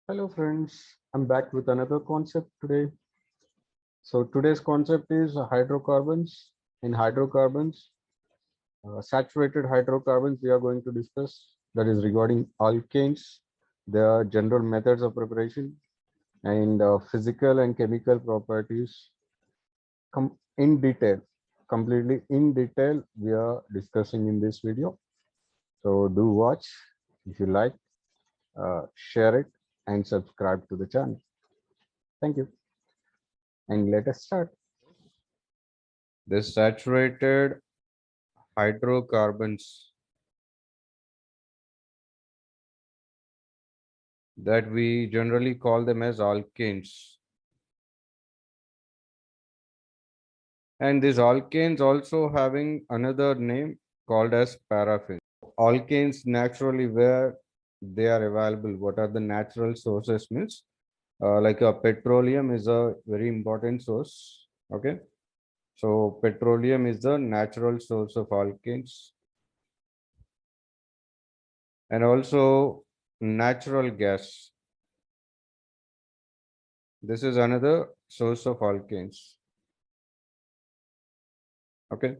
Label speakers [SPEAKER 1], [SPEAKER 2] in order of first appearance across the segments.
[SPEAKER 1] Hello friends, I'm back with another concept today. So today's concept is hydrocarbons. In hydrocarbons, saturated hydrocarbons we are going to discuss, that is regarding alkanes, their general methods of preparation, and physical and chemical properties in detail, completely in detail we are discussing in this video. So do watch. If you like, share it and subscribe to the channel. Thank you, and let us start. The saturated hydrocarbons that we generally call them as alkanes. And these alkanes also having another name called as paraffin. Alkanes naturally where they are available. What are the natural sources means? Like a petroleum is a very important source. Okay. So petroleum is the natural source of alkanes. And also natural gas. This is another source of alkanes. Okay.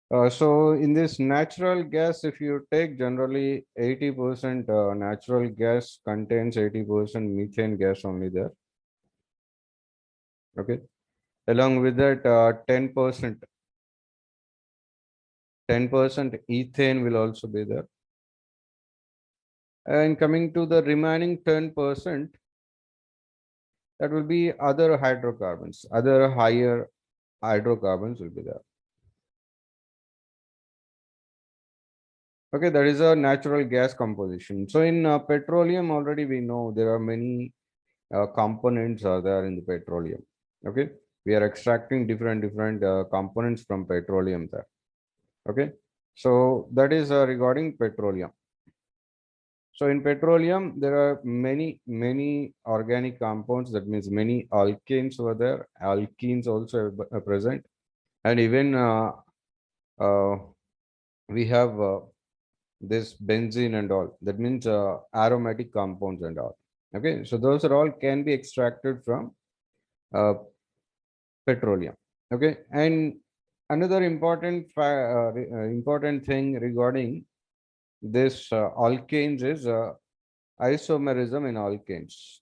[SPEAKER 1] So in this natural gas, if you take generally 80% natural gas contains 80% methane gas only there. Okay. Along with that, 10% ethane will also be there. And coming to the remaining 10%, that will be other hydrocarbons, other higher hydrocarbons will be there. Okay, that is a natural gas composition. So in petroleum, already we know there are many components are there in the petroleum. Okay, we are extracting different components from petroleum there. Okay, so that is regarding petroleum. So in petroleum, there are many organic compounds. That means many alkanes over there. Alkenes also are present, and even uh, we have this benzene and all. That means aromatic compounds and all. Okay, so those are all can be extracted from uh, petroleum. Okay, and another important thing regarding this alkanes is isomerism in alkanes.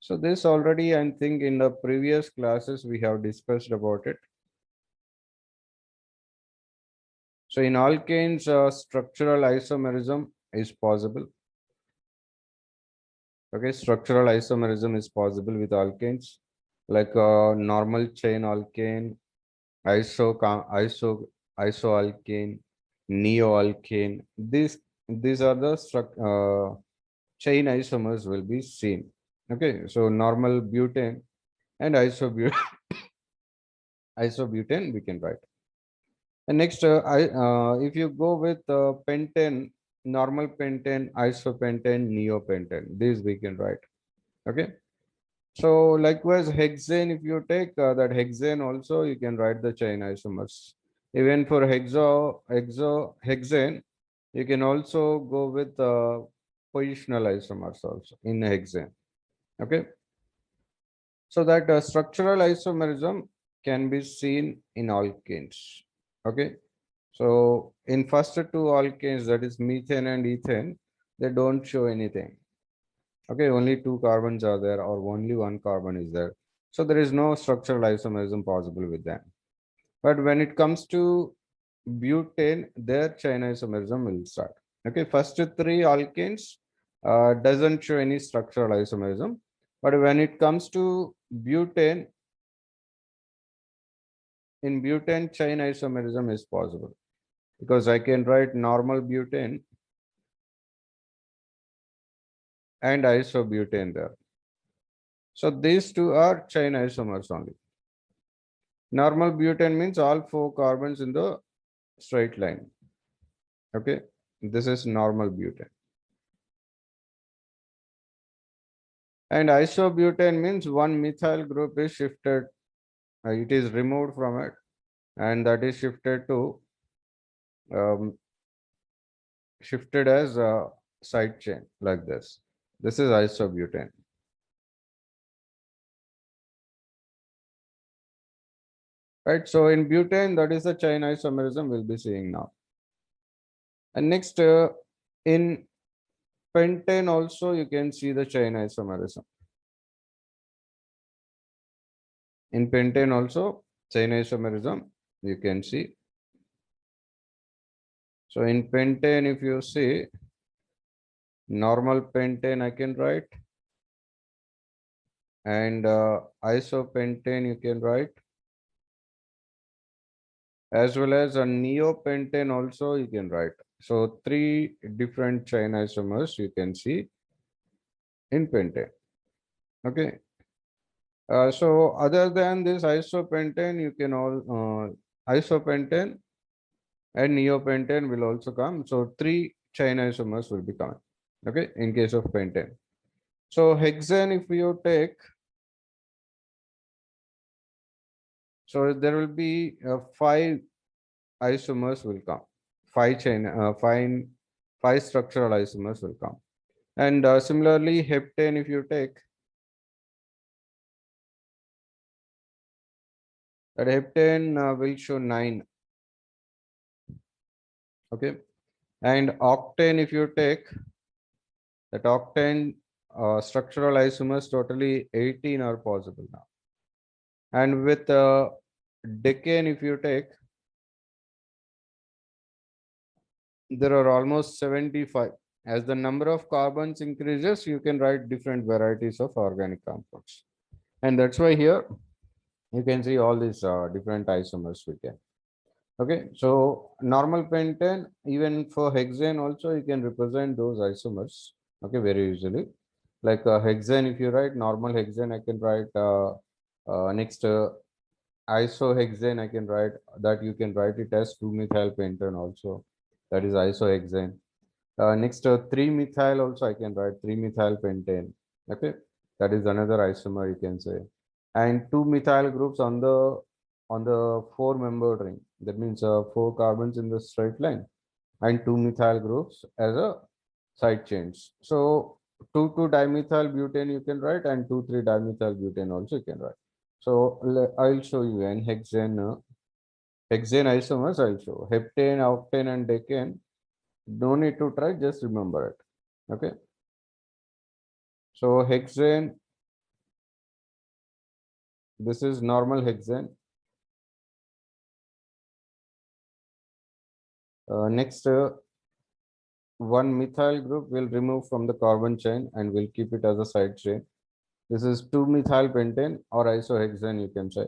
[SPEAKER 1] So this already, I think, in the previous classes we have discussed about it. So in alkanes, structural isomerism is possible. Okay, structural isomerism is possible with alkanes, like normal chain alkane, isoalkane, neoalkane. These are the chain isomers will be seen. Okay, so normal butane and isobutane we can write. And next, if you go with pentane, normal pentane, isopentane, neopentane, these we can write. Okay. So likewise, hexane, if you take that hexane also, you can write the chain isomers. Even for hexane, you can also go with positional isomers also in hexane. Okay. So that structural isomerism can be seen in alkanes. Okay. So in first two alkanes, that is methane and ethane, they don't show anything. Okay, only two carbons are there or only one carbon is there. So there is no structural isomerism possible with them. But when it comes to butane, their chain isomerism will start. Okay, first three alkanes doesn't show any structural isomerism. But when it comes to butane, in butane, chain isomerism is possible because I can write normal butane and isobutane there. So these two are chain isomers only. Normal butane means all four carbons in the straight line. Okay, this is normal butane. And isobutane means one methyl group is shifted, it is removed from it, and that is um, shifted as a side chain like this. This is isobutane. Right. So in butane, that is the chain isomerism we'll be seeing now. And next, in pentane also, you can see the chain isomerism. In pentane also, chain isomerism, you can see. So in pentane, if you see normal pentane, I can write, and isopentane you can write, as well as a neopentane also you can write. So three different chain isomers you can see in pentane. Okay. So other than this isopentane, you can all isopentane and neopentane will also come. So three chain isomers will be coming. Okay, in case of pentane. So hexane, if you take, so there will be five isomers will come. Five structural isomers will come. And similarly, heptane, if you take, that heptane will show 9. Okay. And octane, if you take, that octane structural isomers totally 18 are possible now. And with decane, if you take, there are almost 75. As the number of carbons increases, you can write different varieties of organic compounds. And that's why here you can see all these different isomers we can. Okay, so normal pentane, even for hexane also, you can represent those isomers. Okay, very easily. Like hexane, if you write normal hexane, I can write next isohexane, I can write that you can write it as 2-methyl pentane also. That is isohexane. Next 3-methyl also I can write 3-methyl pentane. Okay, that is another isomer you can say. And 2-methyl groups on the 4-membered ring. That means 4 carbons in the straight line, and 2-methyl groups as a side chains. So 2,2-dimethyl butane you can write, and 2,3-dimethyl butane also you can write. So I'll show you an hexane isomers. I'll show heptane, octane, and decane. No need to try, just remember it. Okay. So hexane, this is normal hexane. Next, one methyl group will remove from the carbon chain and we'll keep it as a side chain. This is 2-methyl pentane or isohexane, you can say.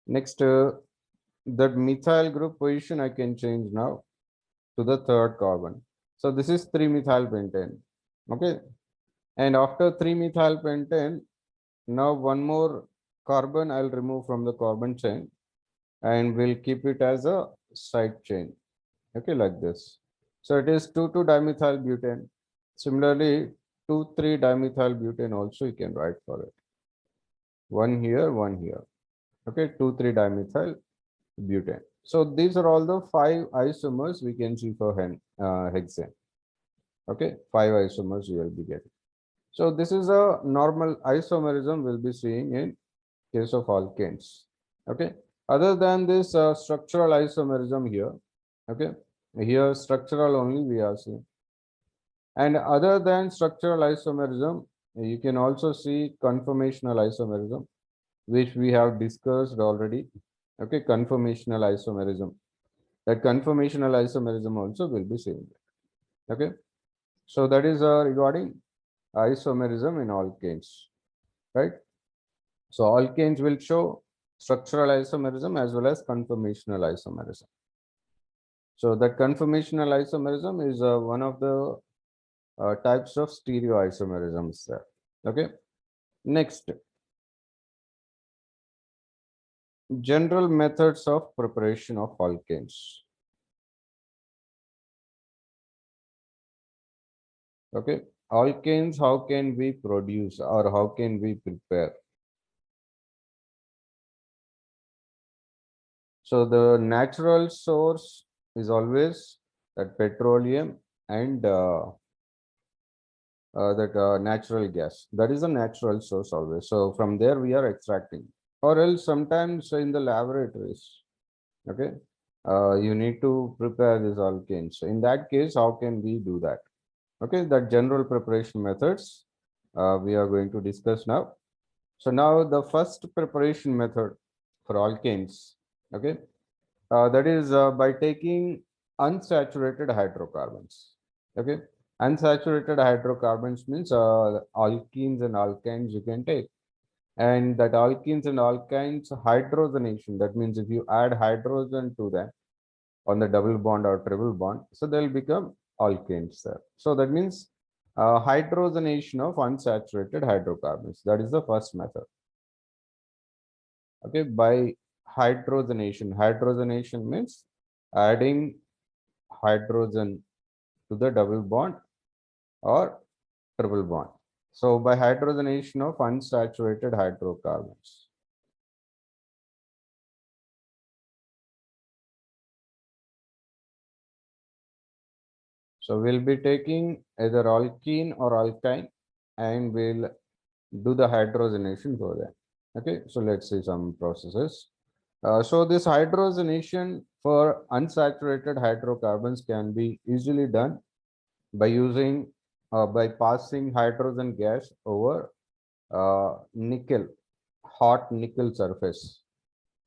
[SPEAKER 1] Next, that methyl group position I can change now to the third carbon. So this is 3-methyl pentane. Okay. And after 3-methyl pentane, now one more carbon I'll remove from the carbon chain and we'll keep it as a side chain. Okay, like this. So it is 2,2-dimethyl butane. Similarly, 2,3-dimethyl butane also you can write for it. One here, one here. Okay, 2,3-dimethyl butane. So these are all the 5 isomers we can see for hexane. Okay, 5 isomers you will be getting. So this is a normal isomerism we'll be seeing in case of alkanes. Okay, other than this structural isomerism here, okay, here structural only we are seeing. And other than structural isomerism, you can also see conformational isomerism, which we have discussed already. Okay, conformational isomerism. That conformational isomerism also will be seen. Okay, so that is regarding isomerism in alkanes, right? So alkanes will show structural isomerism as well as conformational isomerism. So that conformational isomerism is one of the types of stereoisomerisms there. Okay. Next, general methods of preparation of alkanes. Okay. Alkanes, how can we produce or how can we prepare? So the natural source is always that petroleum and that natural gas. That is a natural source always. So from there we are extracting, or else sometimes in the laboratories, okay, you need to prepare these alkanes. So in that case, how can we do that? Okay, that general preparation methods we are going to discuss now. So now the first preparation method for alkanes, okay, that is by taking unsaturated hydrocarbons. Okay, unsaturated hydrocarbons means alkenes and alkynes you can take, and that alkenes and alkynes hydrogenation. That means if you add hydrogen to them on the double bond or triple bond, so they'll become alkanes there. So that means hydrogenation of unsaturated hydrocarbons. That is the first method. Okay, by hydrogenation. Hydrogenation means adding hydrogen to the double bond or triple bond. So by hydrogenation of unsaturated hydrocarbons. So we'll be taking either alkene or alkyne and we'll do the hydrogenation for that. Okay, so let's see some processes. So this hydrogenation for unsaturated hydrocarbons can be easily done by using by passing hydrogen gas over nickel, hot nickel surface.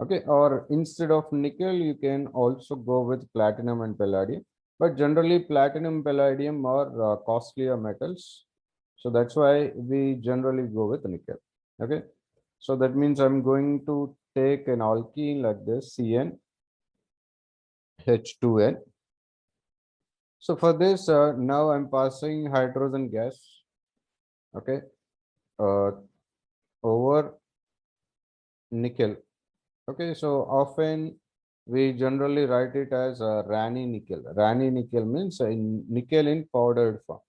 [SPEAKER 1] Okay, or instead of nickel, you can also go with platinum and palladium. But generally, platinum, palladium are costlier metals. So that's why we generally go with nickel. Okay, so that means I'm going to take an alkene like this, CnH2n. So for this, now I'm passing hydrogen gas, okay, uh, over nickel. Okay, so often we generally write it as Rani nickel. Rani nickel means nickel in powdered form.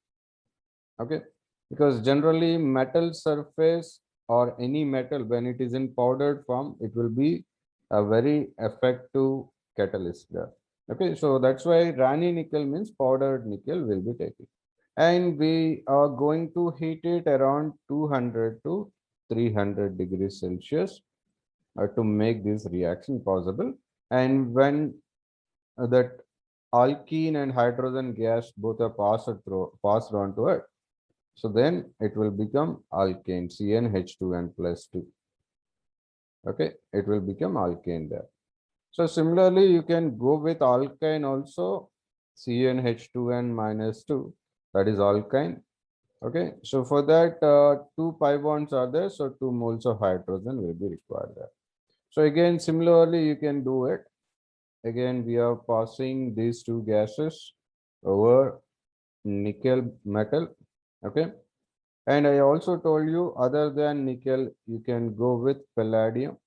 [SPEAKER 1] Okay, because generally metal surface or any metal when it is in powdered form, it will be a very effective catalyst there. Okay, so that's why Rani nickel means powdered nickel will be taken. And we are going to heat it around 200 to 300 degrees Celsius to make this reaction possible. And when that alkene and hydrogen gas both are passed on to it, so then it will become alkane, CnH2n plus 2. Okay, it will become alkane there. So similarly, you can go with alkyne also, CnH2n minus 2, that is alkyne. Okay, so for that, two pi bonds are there, so 2 moles of hydrogen will be required there. So again, similarly, you can do it. Again, we are passing these two gases over nickel metal. Okay, and I also told you other than nickel, you can go with palladium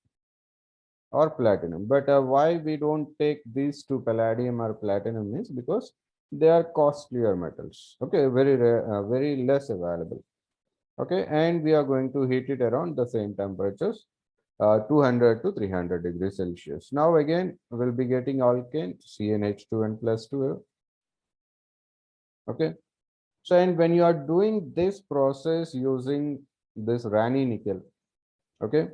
[SPEAKER 1] or platinum. But why we don't take these two, palladium or platinum, means because they are costlier metals. Okay, very rare, very less available. Okay, and we are going to heat it around the same temperatures, 200 to 300 degrees Celsius. Now again, we'll be getting alkane, CnH2n plus 2. Okay, so and when you are doing this process using this Rani nickel, okay,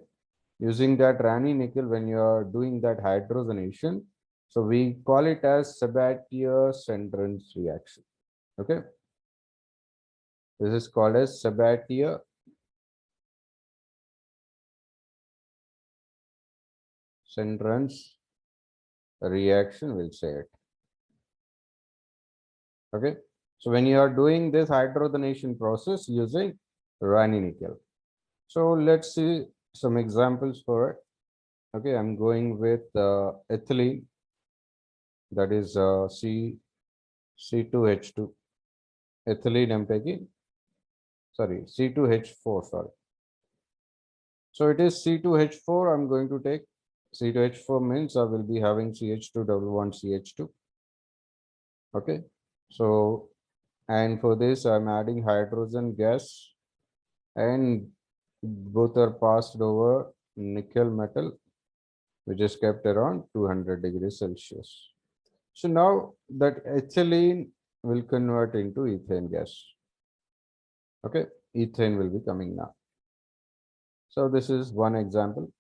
[SPEAKER 1] using that Rani nickel when you are doing that hydrogenation, so we call it as Sabatier-Sandrens reaction. Okay, this is called as Sabatier Sandrens reaction, we'll say it. Okay, so when you are doing this hydrogenation process using Rani nickel, so let's see some examples for it. Okay, I'm going with ethylene, that is C2H2. Ethylene I'm taking, sorry, C2H4, sorry. So it is C2H4 I'm going to take. C2H4 means I will be having CH2 double one CH2. Okay, so and for this I'm adding hydrogen gas and both are passed over nickel metal, which is kept around 200 degrees Celsius. So now that ethylene will convert into ethane gas. Okay, ethane will be coming now. So this is one example.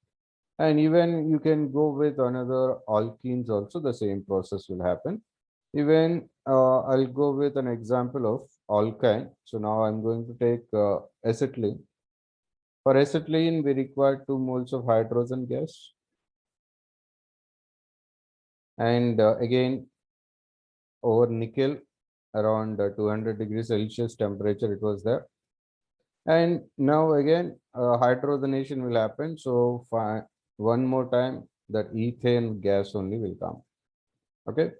[SPEAKER 1] And even you can go with another alkenes also, the same process will happen. Even I'll go with an example of alkyne. So now I'm going to take acetylene. For acetylene, we require 2 moles of hydrogen gas. And again, over nickel, around 200 degrees Celsius temperature, it was there. And now again, hydrogenation will happen. So one more time, that ethane gas only will come. Okay.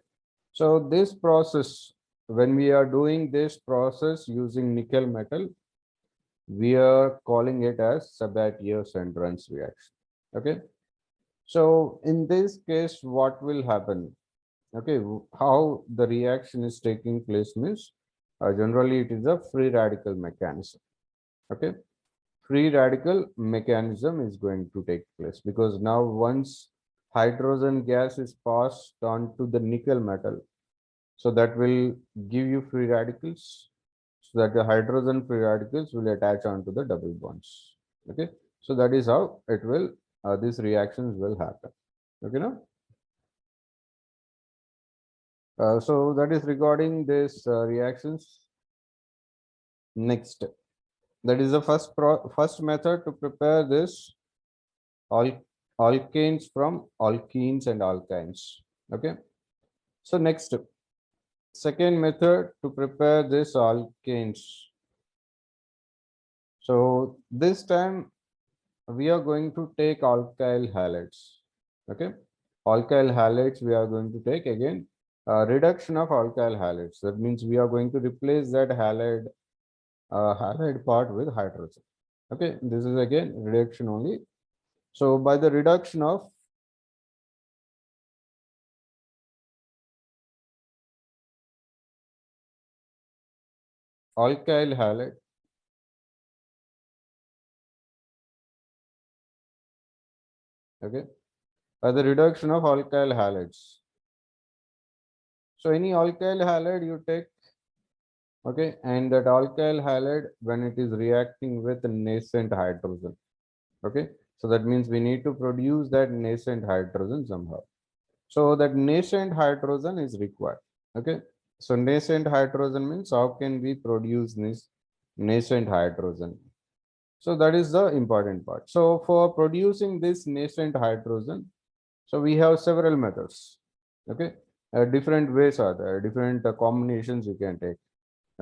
[SPEAKER 1] So this process, when we are doing this process using nickel metal, we are calling it as Sabatier-Sandrance reaction. Okay. So in this case, what will happen? Okay, how the reaction is taking place means generally it is a free radical mechanism. Okay, free radical mechanism is going to take place because now once hydrogen gas is passed on to the nickel metal, so that will give you free radicals, so that the hydrogen free radicals will attach onto the double bonds. Okay, so that is how it will these reactions will happen. Okay, now so that is regarding this reactions. Next, that is the first method to prepare this al alkanes from alkenes and alkynes. Okay, so next, second method to prepare this alkanes. So this time we are going to take alkyl halides. Okay, alkyl halides we are going to take again reduction of alkyl halides. That means we are going to replace that halide part with hydrogen. Okay, this is again reduction only. So by the reduction of alkyl halide, okay, by the reduction of alkyl halides. So any alkyl halide you take, okay, and that alkyl halide when it is reacting with nascent hydrogen, okay, so that means we need to produce that nascent hydrogen somehow. So that nascent hydrogen is required. Okay. So nascent hydrogen means how can we produce this nascent hydrogen? So that is the important part. So for producing this nascent hydrogen, so we have several methods. Okay. Different ways are there, different combinations you can take.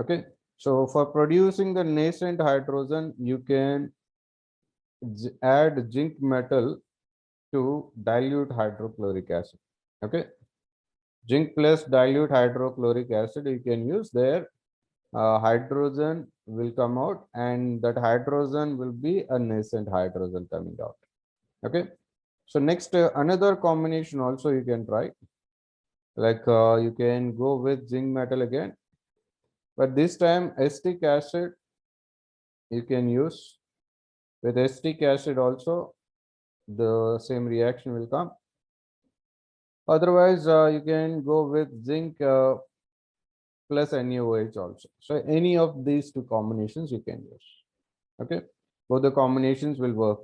[SPEAKER 1] Okay. So for producing the nascent hydrogen, you can add zinc metal to dilute hydrochloric acid. Okay, zinc plus dilute hydrochloric acid you can use there. Hydrogen will come out and that hydrogen will be a nascent hydrogen coming out. Okay, so next another combination also you can try, like you can go with zinc metal again, but this time acetic acid you can use. With acetic acid also the same reaction will come. Otherwise you can go with zinc plus NaOH also. So any of these two combinations you can use. Okay, both the combinations will work.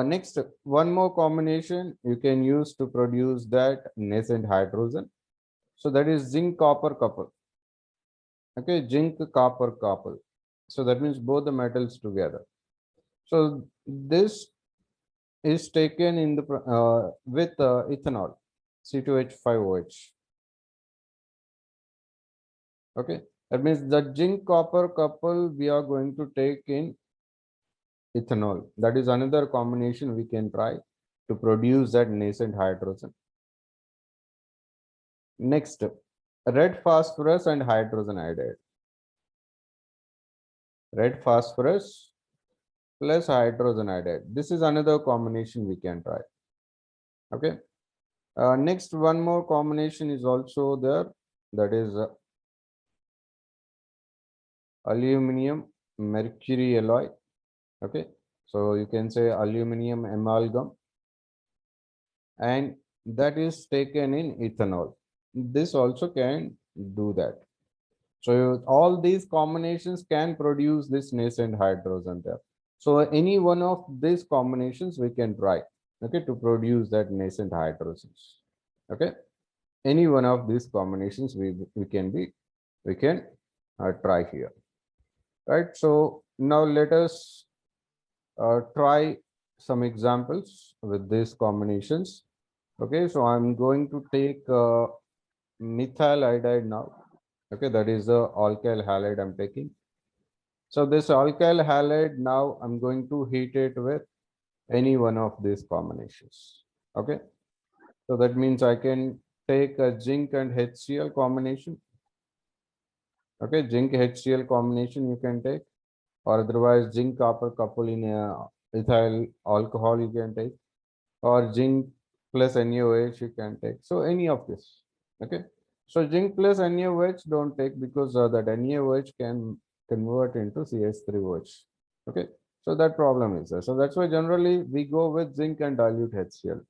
[SPEAKER 1] Next, one more combination you can use to produce that nascent hydrogen. So that is zinc copper couple. Okay, zinc copper couple. So that means both the metals together. So this is taken in the with ethanol, C2H5OH. Okay, that means the zinc copper couple we are going to take in ethanol. That is another combination we can try to produce that nascent hydrogen. Next, red phosphorus and hydrogen iodide. Red phosphorus plus hydrogen iodide. This is another combination we can try. Okay. Next, one more combination is also there. That is aluminum mercury alloy. Okay. So you can say aluminum amalgam, and that is taken in ethanol. This also can do that. So all these combinations can produce this nascent hydrogen there. So any one of these combinations we can try, okay, to produce that nascent hydrogens. Okay, any one of these combinations we can try here, right? So now let us try some examples with these combinations. Okay, so I'm going to take methyl iodide now. Okay, that is the alkyl halide I'm taking. So this alkyl halide, now I'm going to heat it with any one of these combinations. Okay, so that means I can take a zinc and HCl combination. Okay, zinc HCl combination you can take, or otherwise zinc copper couple in a ethyl alcohol you can take, or zinc plus NaOH you can take. So any of this. Okay, so zinc plus NaOH don't take because that NaOH can convert into CH3OH. Okay, so that problem is there. So that's why generally we go with zinc and dilute HCl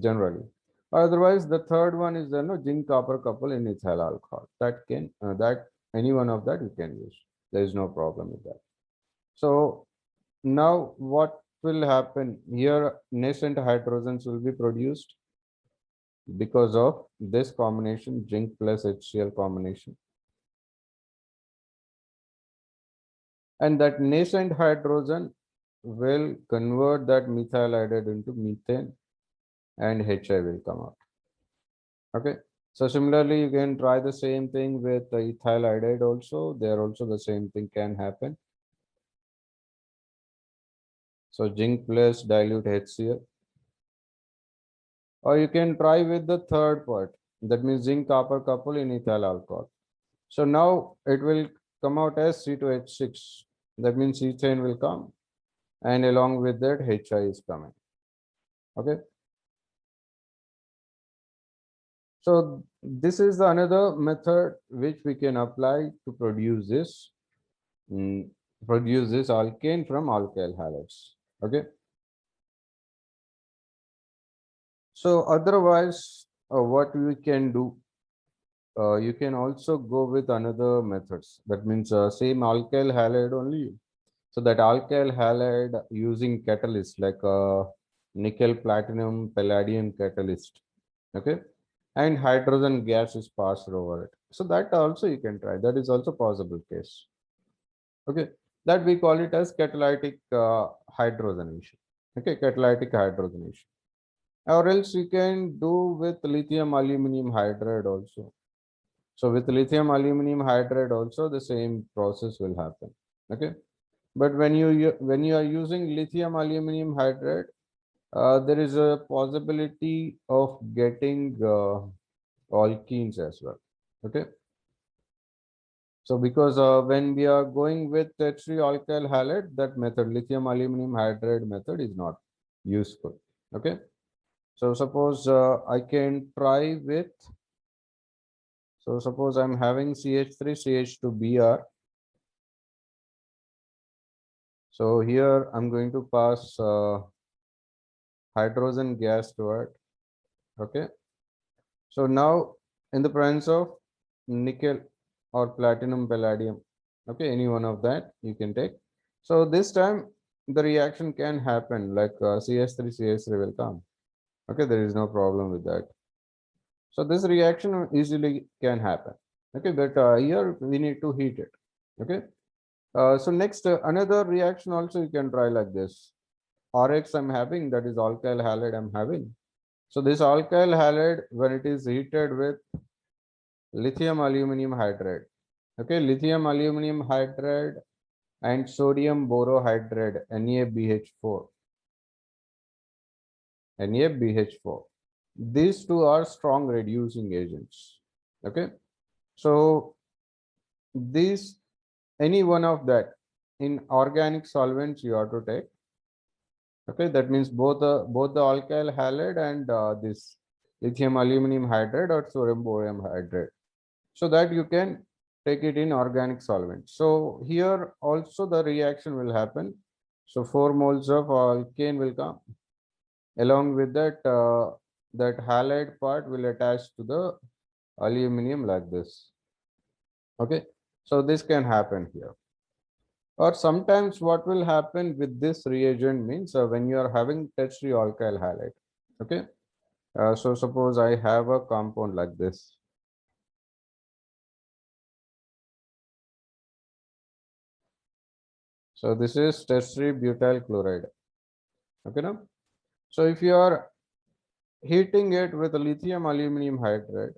[SPEAKER 1] generally. Otherwise, the third one is the no zinc copper couple in ethyl alcohol. That can that any one of that you can use. There is no problem with that. So now what will happen here? Nascent hydrogens will be produced because of this combination, zinc plus HCl combination. And that nascent hydrogen will convert that methyl iodide into methane and HI will come out. Okay. So similarly, you can try the same thing with the ethyl iodide also. There also the same thing can happen. So zinc plus dilute HCl. Or you can try with the third part. That means zinc copper couple in ethyl alcohol. So now it will come out as C2H6. That means ethane will come, and along with that HI is coming. Okay. So this is another method which we can apply to produce this alkane from alkyl halides. Okay. So otherwise, what we can do, you can also go with another methods. That means same alkyl halide only. So that alkyl halide using catalyst like nickel, platinum, palladium catalyst. Okay, and hydrogen gas is passed over it. So that also you can try. That is also possible case. Okay, that we call it as catalytic hydrogenation. Okay, catalytic hydrogenation. Or else you can do with lithium aluminum hydride also. So with lithium aluminum hydride also the same process will happen. Okay, but when you are using lithium aluminum hydride, there is a possibility of getting alkenes as well. Okay, so because when we are going with H3 alkyl halide, that method lithium aluminum hydride method is not useful. Okay, so suppose I can try with, so suppose I'm having CH3 CH2Br. So here I'm going to pass hydrogen gas to it. Okay, so now in the presence of nickel or platinum palladium, okay, any one of that you can take. So this time the reaction can happen like CH3 CH3 will come. Okay, there is no problem with that. So this reaction easily can happen. Okay, but here we need to heat it. Okay, so next another reaction also you can try like this. RX I'm having, that is alkyl halide I'm having. So this alkyl halide, when it is heated with lithium aluminum hydride, okay, lithium aluminum hydride and sodium borohydride, NaBH4. NaBH4. These two are strong reducing agents. Okay, so these, any one of that in organic solvents you have to take. Okay, that means both the alkyl halide and this lithium aluminum hydride or sodium borium hydride, so that you can take it in organic solvent. So here also the reaction will happen. So 4 moles of alkane will come. Along with that, that halide part will attach to the aluminum like this. Okay, So this can happen here. Or sometimes what will happen with this reagent means when you are having tertiary alkyl halide. Okay. So suppose I have a compound like this. So this is tertiary butyl chloride. Okay, now. So if you are heating it with lithium aluminum hydride,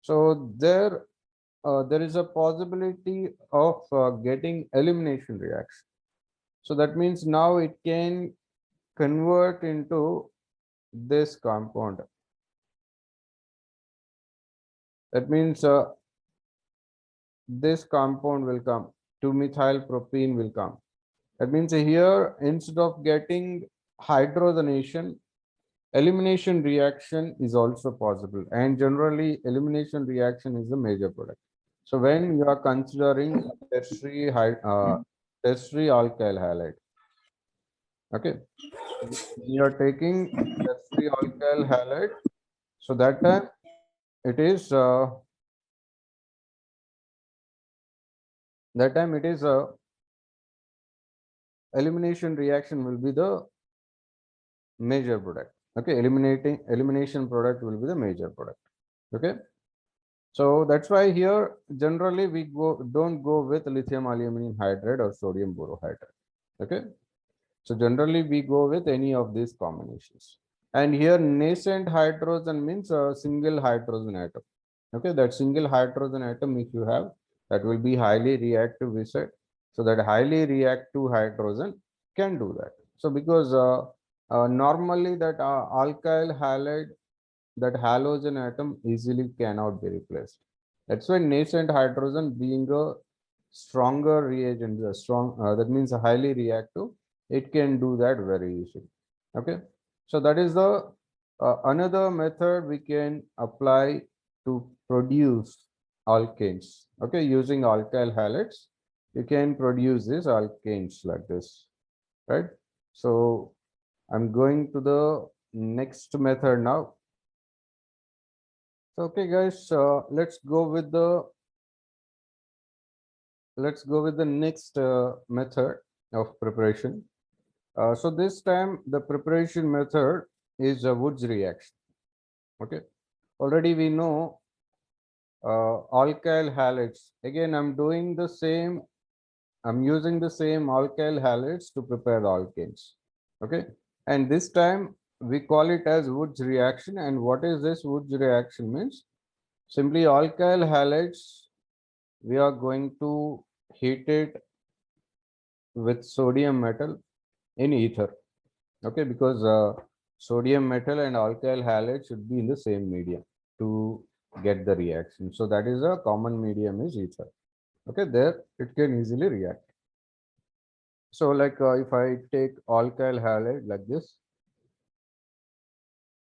[SPEAKER 1] so there is a possibility of getting elimination reaction. So that means now it can convert into this compound. That means this compound will come, 2-methyl propene will come. That means here, instead of getting hydrogenation, elimination reaction is also possible. And generally, elimination reaction is the major product. So when you are considering tertiary alkyl halide, okay, you are taking tertiary alkyl halide, so that time it is elimination reaction will be the major product. Okay, elimination product will be the major product. Okay, so that's why here generally we don't go with lithium aluminum hydride or sodium borohydride. Okay, so generally we go with any of these combinations. And here nascent hydrogen means a single hydrogen atom. Okay, that single hydrogen atom if you have, that will be highly reactive, we said. So that highly reactive hydrogen can do that. So because normally that alkyl halide, that halogen atom easily cannot be replaced. That's why nascent hydrogen being a stronger reagent, that means a highly reactive, it can do that very easily. Okay, so that is the another method we can apply to produce alkanes. Okay, using alkyl halides, you can produce these alkanes like this, right? So I'm going to the next method now. So, okay, guys, let's go with the next method of preparation. So this time the preparation method is a Woods reaction. Okay, already we know alkyl halides. Again, I'm doing the same. I'm using the same alkyl halides to prepare the alkanes. Okay, and this time we call it as Woods reaction. And what is this Woods reaction means? Simply alkyl halides, we are going to heat it with sodium metal in ether. Okay, because sodium metal and alkyl halide should be in the same medium to get the reaction. So that is a common medium is ether. Okay, there it can easily react. So like if I take alkyl halide like this,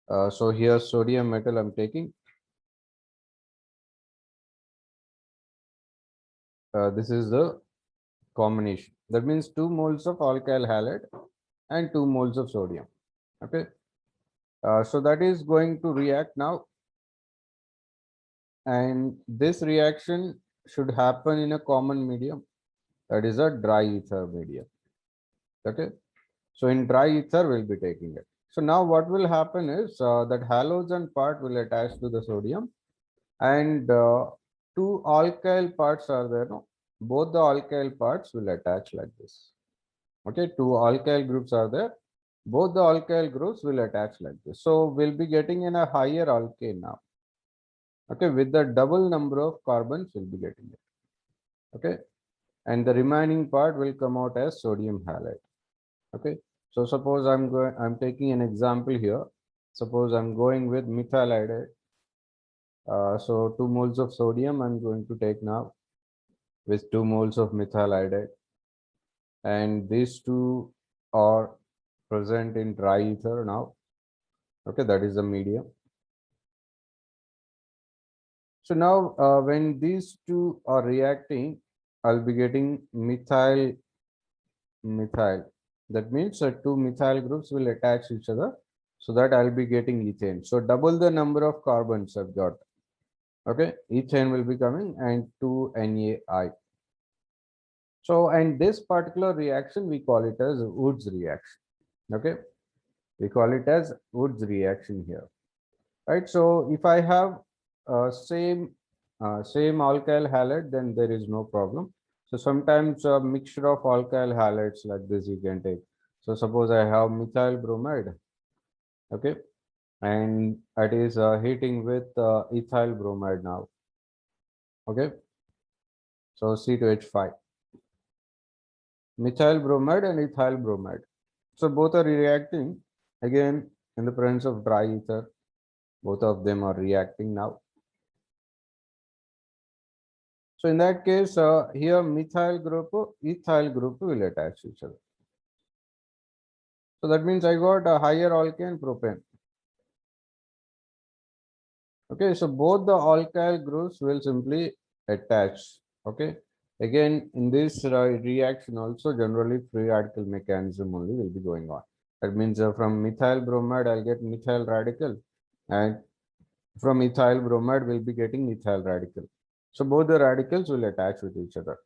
[SPEAKER 1] so here sodium metal I'm taking. This is the combination. That means 2 moles of alkyl halide and 2 moles of sodium. Okay, so that is going to react now, and this reaction should happen in a common medium, that is a dry ether medium. Okay, so in dry ether we'll be taking it. So now what will happen is that halogen part will attach to the sodium, and 2 alkyl parts are there. No, both the alkyl parts will attach like this. Okay, 2 alkyl groups are there. Both the alkyl groups will attach like this. So we'll be getting in a higher alkane now. Okay, with the double number of carbons we'll be getting it. Okay, and the remaining part will come out as sodium halide. Okay, so suppose I'm taking an example here. Suppose I'm going with methyl iodide. So 2 moles of sodium I'm going to take now with 2 moles of methyl iodide, and these two are present in dry ether now. Okay, that is the medium. So now when these two are reacting, I'll be getting methyl. That means 2 methyl groups will attach each other, so that I'll be getting ethane. So double the number of carbons I've got. Okay, ethane will be coming and 2NaI. So, and this particular reaction, we call it as Woods reaction. Okay, we call it as Woods reaction here, right? So, if I have same alkyl halide, then there is no problem. So, sometimes a mixture of alkyl halides like this you can take. So, suppose I have methyl bromide, okay, and it is heating with ethyl bromide now, okay. So, C2H5, methyl bromide and ethyl bromide. So both are reacting again in the presence of dry ether. Both of them are reacting now. So in that case, here methyl group, ethyl group will attach to each other. So that means I got a higher alkane propane. Okay, so both the alkyl groups will simply attach. Okay, again in this reaction also generally free radical mechanism only will be going on. That means from methyl bromide I'll get methyl radical, and from ethyl bromide we'll be getting ethyl radical. So both the radicals will attach with each other.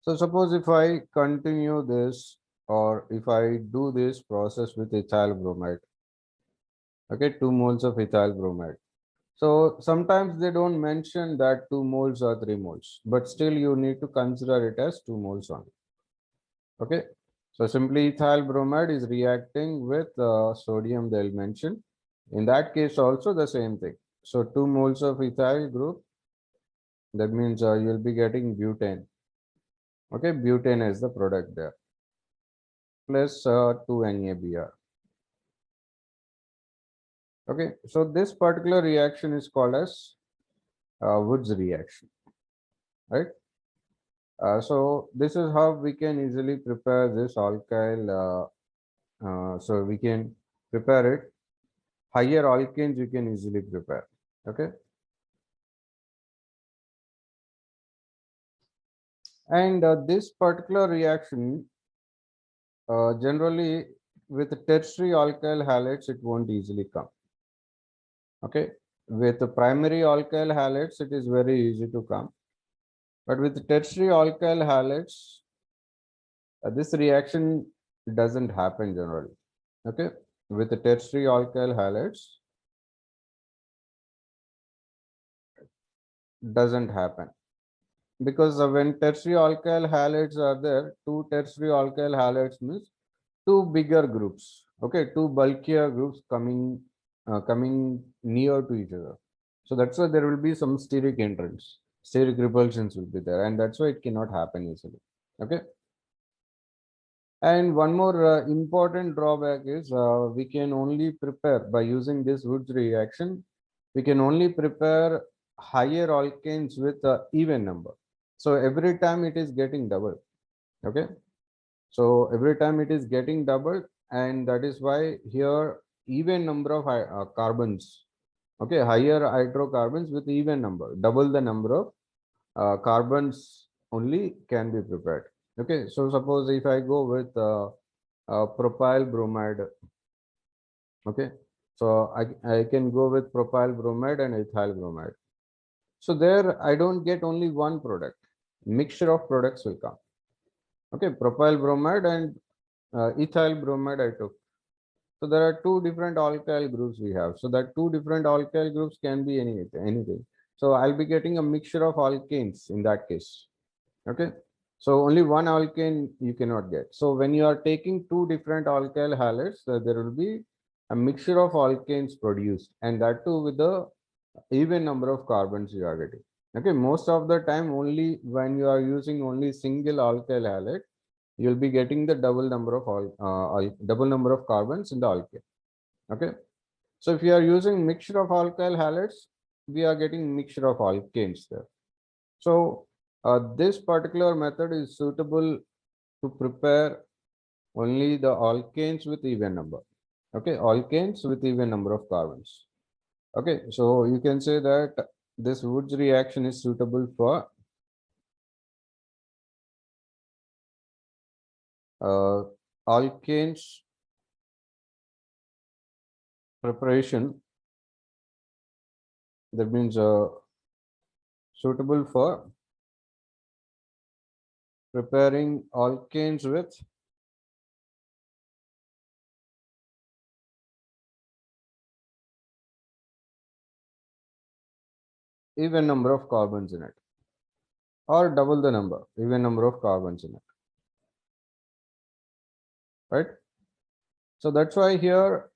[SPEAKER 1] So suppose if I continue this, or if I do this process with ethyl bromide, okay, 2 moles of ethyl bromide. So sometimes they don't mention that 2 moles or 3 moles, but still you need to consider it as 2 moles only. Okay. So simply ethyl bromide is reacting with sodium they'll mention. In that case also the same thing. So 2 moles of ethyl group, that means you'll be getting butane. Okay, butane is the product there, plus 2NaBr. Okay, so this particular reaction is called as Woods reaction, right? So this is how we can easily prepare this alkyl. So we can prepare it. Higher alkanes you can easily prepare. Okay, and this particular reaction generally with tertiary alkyl halides it won't easily come. Okay, with the primary alkyl halides it is very easy to come, but with tertiary alkyl halides this reaction doesn't happen generally. Okay, with the tertiary alkyl halides doesn't happen, because when tertiary alkyl halides are there, two tertiary alkyl halides means two bigger groups, okay, two bulkier groups coming near to each other. So that's why there will be some steric entrance, steric repulsions will be there, and that's why it cannot happen easily. Okay, and one more important drawback is we can only prepare by using this Woods reaction. We can only prepare higher alkanes with even number. So every time it is getting double. Okay, so every time it is getting doubled, and that is why here even number of carbons. Okay, higher hydrocarbons with even number, double the number of carbons only can be prepared. Okay, so suppose if I go with propyl bromide, okay, so I can go with propyl bromide and ethyl bromide. So there I don't get only one product, mixture of products will come. Okay, propyl bromide and ethyl bromide I took. So there are two different alkyl groups we have. So that two different alkyl groups can be anything. So I'll be getting a mixture of alkanes in that case. Okay. So only one alkane you cannot get. So when you are taking two different alkyl halides, there will be a mixture of alkanes produced, and that too with the even number of carbons you are getting. Okay. Most of the time, only when you are using only single alkyl halide, you'll be getting the double number of carbons in the alkane. Okay. So if you are using mixture of alkyl halides, we are getting mixture of alkanes there. So this particular method is suitable to prepare only the alkanes with even number. Okay, alkanes with even number of carbons. Okay, so you can say that this Woods reaction is suitable for alkanes preparation That means suitable for preparing alkanes with even number of carbons in it, or double the number, even number of carbons in it, right? So that's why here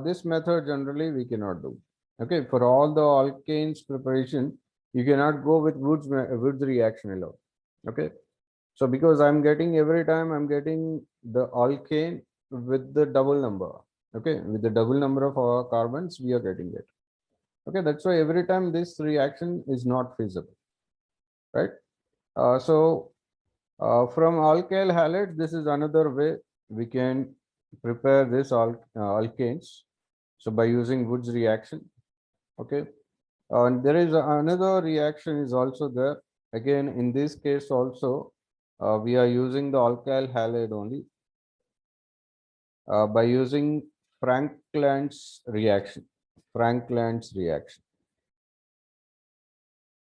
[SPEAKER 1] this method generally we cannot do. Okay, for all the alkanes preparation, you cannot go with Wood's reaction alone. Okay, so because I'm getting every time I'm getting the alkane with the double number. Okay, with the double number of carbons, we are getting it. Okay, that's why every time this reaction is not feasible, right? From alkyl halides, this is another way we can prepare this alkanes. So by using Wood's reaction, okay. And there is another reaction is also there. Again, in this case also, we are using the alkyl halide only by using Frankland's reaction. Frankland's reaction.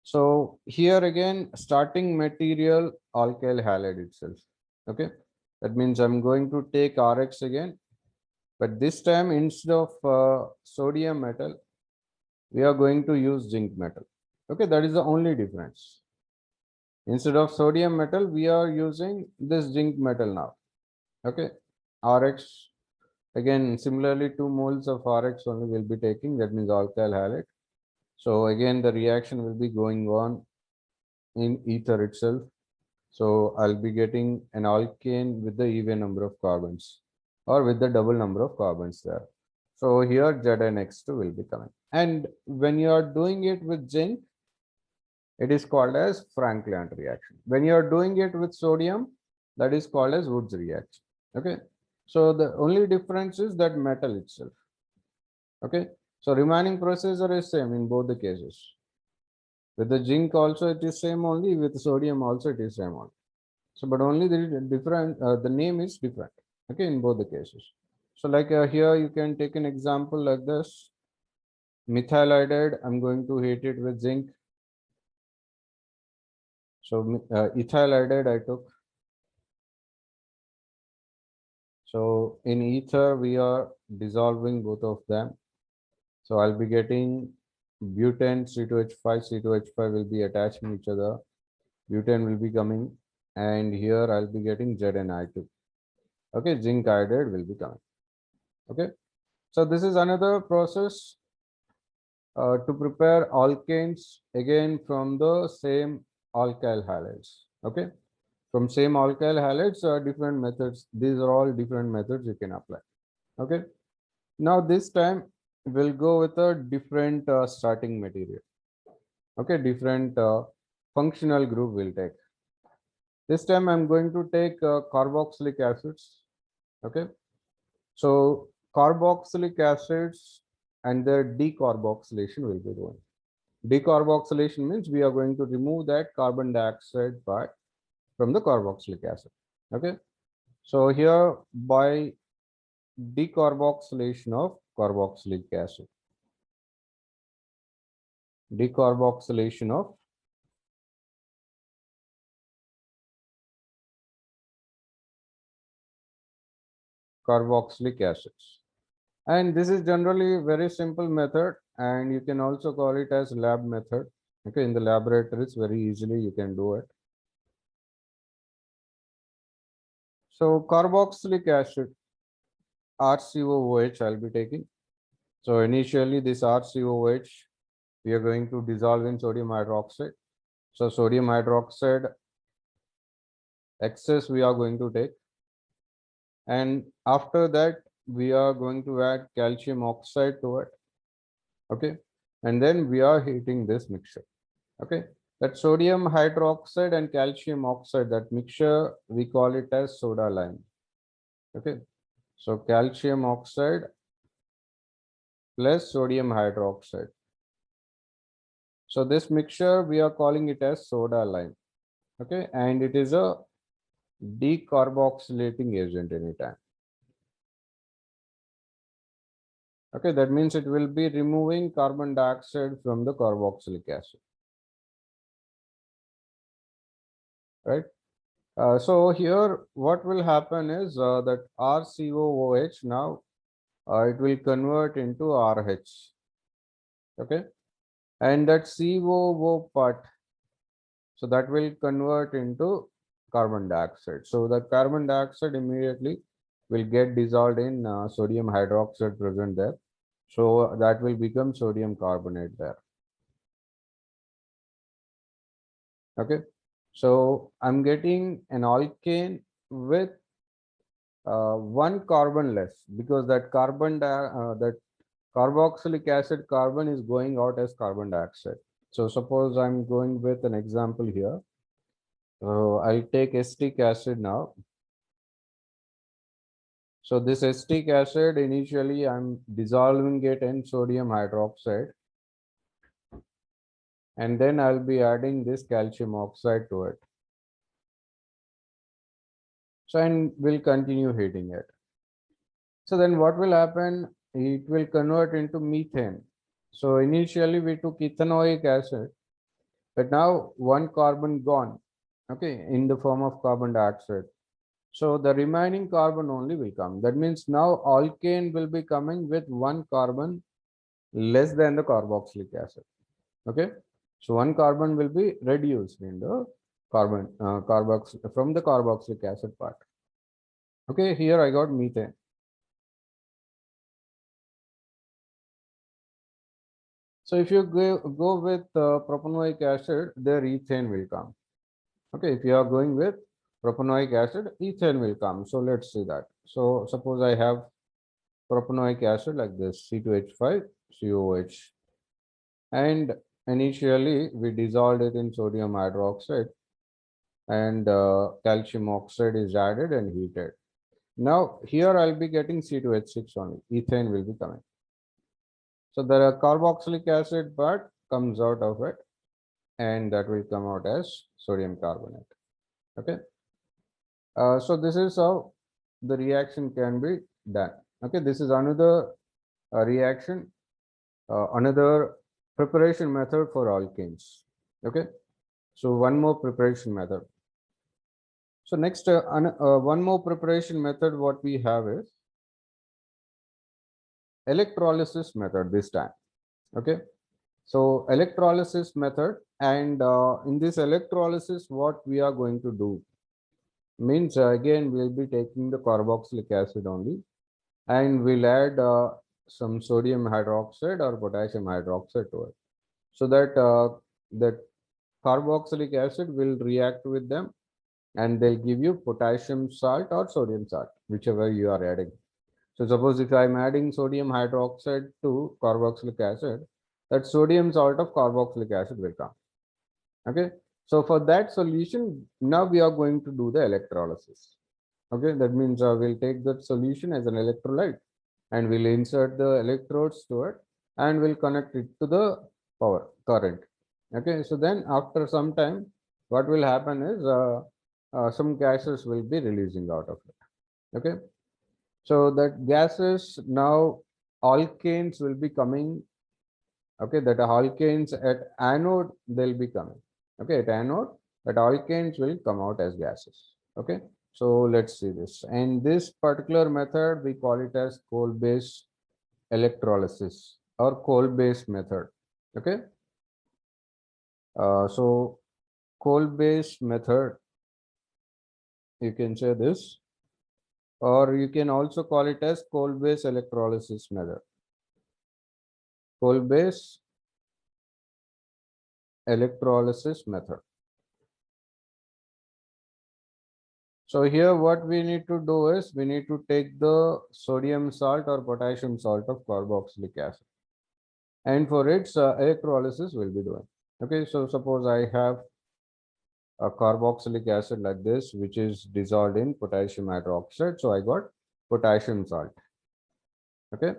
[SPEAKER 1] So here again, starting material alkyl halide itself. Okay, that means I'm going to take Rx again, but this time instead of sodium metal, we are going to use zinc metal. Okay, that is the only difference. Instead of sodium metal, we are using this zinc metal now. Okay, Rx again, similarly 2 moles of Rx only will be taking, that means alkyl halide. So again, the reaction will be going on in ether itself. So I'll be getting an alkane with the even number of carbons or with the double number of carbons there. So here ZnX2 will be coming. And when you are doing it with zinc, it is called as Frankland reaction. When you are doing it with sodium, that is called as Wood's reaction. Okay. So the only difference is that metal itself. Okay. So remaining procedure is same in both the cases. With the zinc also it is same only, with sodium also it is same only. So, but only the different, the name is different, okay, in both the cases. So like here you can take an example like this. Methyl iodide, I'm going to heat it with zinc. So ethyl iodide I took. So in ether, we are dissolving both of them. So I'll be getting butane C2H5, C2H5 will be attaching each other. Butane will be coming, and here I'll be getting ZnI2. Okay, zinc iodide will be coming. Okay, so this is another process to prepare alkanes again from the same alkyl halides. Okay, from same alkyl halides, different methods. These are all different methods you can apply. Okay, now this time we'll go with a different starting material. Okay, different functional group we'll take. This time I'm going to take carboxylic acids. Okay, so carboxylic acids and their decarboxylation will be doing. Decarboxylation means we are going to remove that carbon dioxide part from the carboxylic acid. Okay, so here by decarboxylation of carboxylic acid, decarboxylation of carboxylic acids. And this is generally a very simple method, and you can also call it as lab method. Okay, in the laboratories, very easily you can do it. So carboxylic acid, RCOOH I'll be taking. So initially this RCOH, we are going to dissolve in sodium hydroxide. So sodium hydroxide excess we are going to take. And after that, we are going to add calcium oxide to it. Okay. And then we are heating this mixture. Okay. That sodium hydroxide and calcium oxide, that mixture, we call it as soda lime. Okay. So calcium oxide plus sodium hydroxide. So this mixture, we are calling it as soda lime. Okay. And it is a decarboxylating agent anytime. Okay, that means it will be removing carbon dioxide from the carboxylic acid, right? So here what will happen is that RCOOH now it will convert into RH, okay? And that COO part, so that will convert into carbon dioxide. So the carbon dioxide immediately will get dissolved in sodium hydroxide present there. So that will become sodium carbonate there. Okay. So I'm getting an alkane with one carbon less, because that that carboxylic acid carbon is going out as carbon dioxide. So suppose I'm going with an example here. I'll take acetic acid now. So this acetic acid, initially I'm dissolving it in sodium hydroxide, and then I'll be adding this calcium oxide to it. So, and we'll continue heating it. So then what will happen? It will convert into methane. So initially we took ethanoic acid, but now one carbon gone, okay, in the form of carbon dioxide. So the remaining carbon only will come. That means now alkane will be coming with one carbon less than the carboxylic acid. Okay. So one carbon will be reduced in the from the carboxylic acid part. Okay, here I got methane. So if you go with propanoic acid, there ethane will come. Okay, if you are going with propanoic acid, ethane will come. So let's see that. So suppose I have propanoic acid like this, C2H5 COH, and initially we dissolved it in sodium hydroxide, and calcium oxide is added and heated. Now here I'll be getting C2H6 only, ethane will be coming. So the carboxylic acid part comes out of it, and that will come out as sodium carbonate. Okay. So this is how the reaction can be done. Okay, this is another reaction, another preparation method for alkanes. Okay, so one more preparation method. So next, one more preparation method what we have is electrolysis method this time. Okay, so electrolysis method, and in this electrolysis what we are going to do means again we'll be taking the carboxylic acid only, and we'll add some sodium hydroxide or potassium hydroxide to it, so that that carboxylic acid will react with them, and they'll give you potassium salt or sodium salt, whichever you are adding. So suppose if I'm adding sodium hydroxide to carboxylic acid, that sodium salt of carboxylic acid will come. Okay. So for that solution, now we are going to do the electrolysis. Okay. That means we'll take that solution as an electrolyte, and we'll insert the electrodes to it, and we'll connect it to the power current. Okay. So then after some time, what will happen is some gases will be releasing out of it. Okay. So that gases now, alkanes will be coming. Okay, that alkanes at anode they'll be coming. Okay, at anode, that alkanes will come out as gases. Okay, so let's see this. And this particular method we call it as coal-based electrolysis or coal-based method. Okay, so coal-based method, you can say this, or you can also call it as coal-based electrolysis method. Coal-based electrolysis method. So here what we need to do is we need to take the sodium salt or potassium salt of carboxylic acid, and for its electrolysis we'll be doing. Okay, so suppose I have a carboxylic acid like this, which is dissolved in potassium hydroxide. So I got potassium salt. Okay,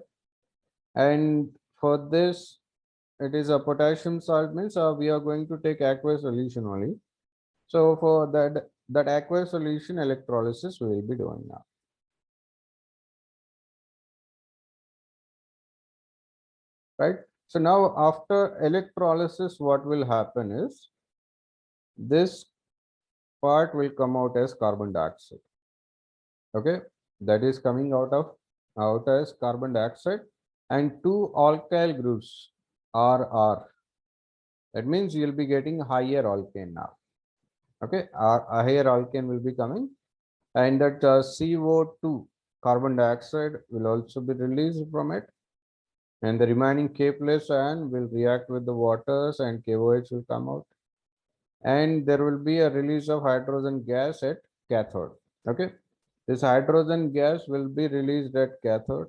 [SPEAKER 1] and for this it is a potassium salt means we are going to take aqueous solution only. So for that aqueous solution electrolysis we will be doing now. right? So now after electrolysis, what will happen is this part will come out as carbon dioxide. Okay, that is coming out as carbon dioxide, and two alkyl groups are. That means you'll be getting higher alkane now. Okay, a higher alkane will be coming, and that CO2 carbon dioxide will also be released from it, and the remaining K plus ion will react with the waters and KOH will come out, and there will be a release of hydrogen gas at cathode. Okay, this hydrogen gas will be released at cathode,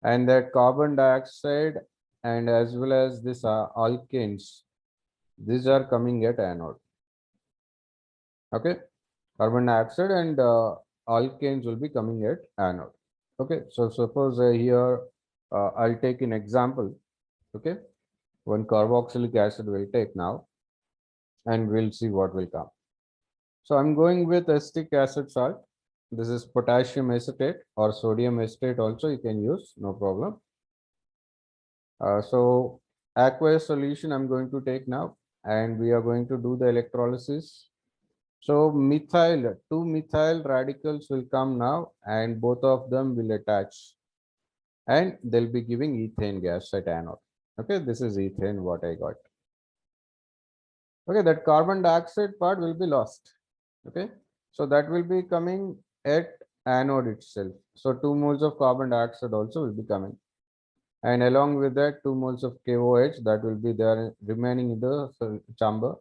[SPEAKER 1] and that carbon dioxide and as well as this alkanes, these are coming at anode. Okay, carbon dioxide and alkanes will be coming at anode. Okay, so suppose here I'll take an example. Okay, one carboxylic acid will take now, and we'll see what will come. So I'm going with acetic acid salt. This is potassium acetate or sodium acetate also you can use, no problem. So aqueous solution I'm going to take now, and we are going to do the electrolysis. So two methyl radicals will come now, and both of them will attach, and they'll be giving ethane gas at anode. Okay, this is ethane what I got. Okay, that carbon dioxide part will be lost. Okay, so that will be coming at anode itself. So 2 moles of carbon dioxide also will be coming, and along with that 2 moles of KOH that will be there remaining in the chamber,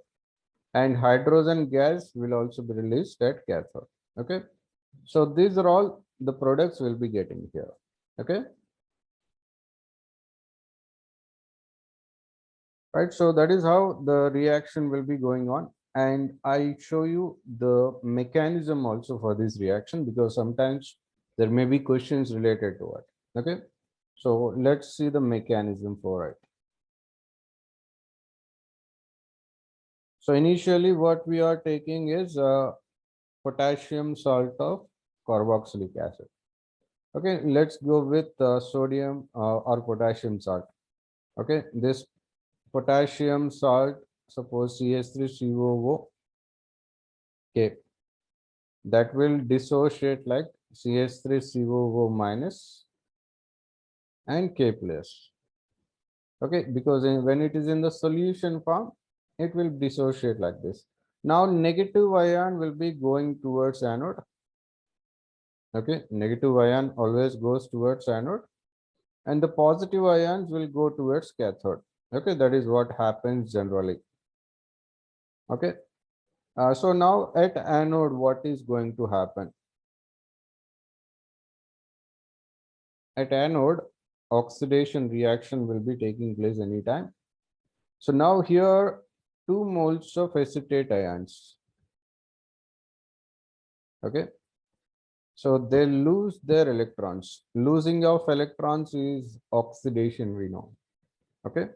[SPEAKER 1] and hydrogen gas will also be released at cathode. Okay, so these are all the products we'll be getting here. Okay, right, so that is how the reaction will be going on, and I show you the mechanism also for this reaction, because sometimes there may be questions related to it. Okay, so let's see the mechanism for it. So initially what we are taking is potassium salt of carboxylic acid. Okay, let's go with sodium or potassium salt. Okay, this potassium salt, suppose CH3COO, okay, that will dissociate like CH3COO minus and K plus. Okay, because when it is in the solution form, it will dissociate like this. Now negative ion will be going towards anode. Okay, negative ion always goes towards anode, and the positive ions will go towards cathode. Okay, that is what happens generally. Okay, so now at anode, what is going to happen? At anode, oxidation reaction will be taking place anytime. So now here 2 moles of acetate ions. Okay, so they lose their electrons. Losing of electrons is oxidation, we know. Okay,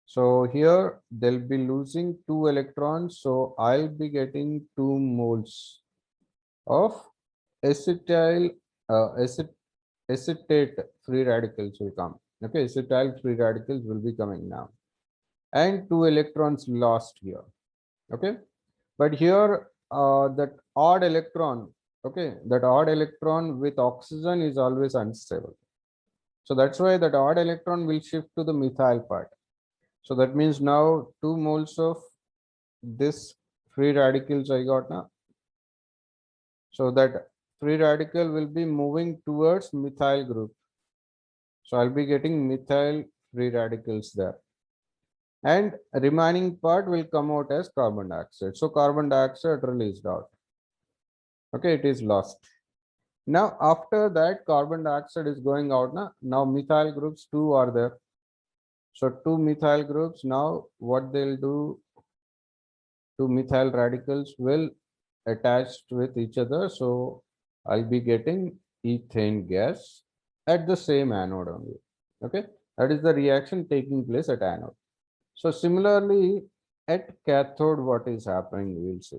[SPEAKER 1] so here they'll be losing 2 electrons, so I'll be getting 2 moles of acetyl acetate free radicals will come. Okay, acetyl free radicals will be coming now, and 2 electrons lost here. Okay, but here that odd electron, okay, that odd electron with oxygen is always unstable, so that's why that odd electron will shift to the methyl part. So that means now 2 moles of this free radicals I got now. So that free radical will be moving towards methyl group. So I'll be getting methyl free radicals there. And remaining part will come out as carbon dioxide. So carbon dioxide released out. Okay, it is lost. Now after that carbon dioxide is going out now methyl groups 2 are there. So 2 methyl groups, now what they'll do, 2 methyl radicals will attached with each other, so I'll be getting ethane gas at the same anode only. Okay, that is the reaction taking place at anode. So similarly at cathode, what is happening, we'll see.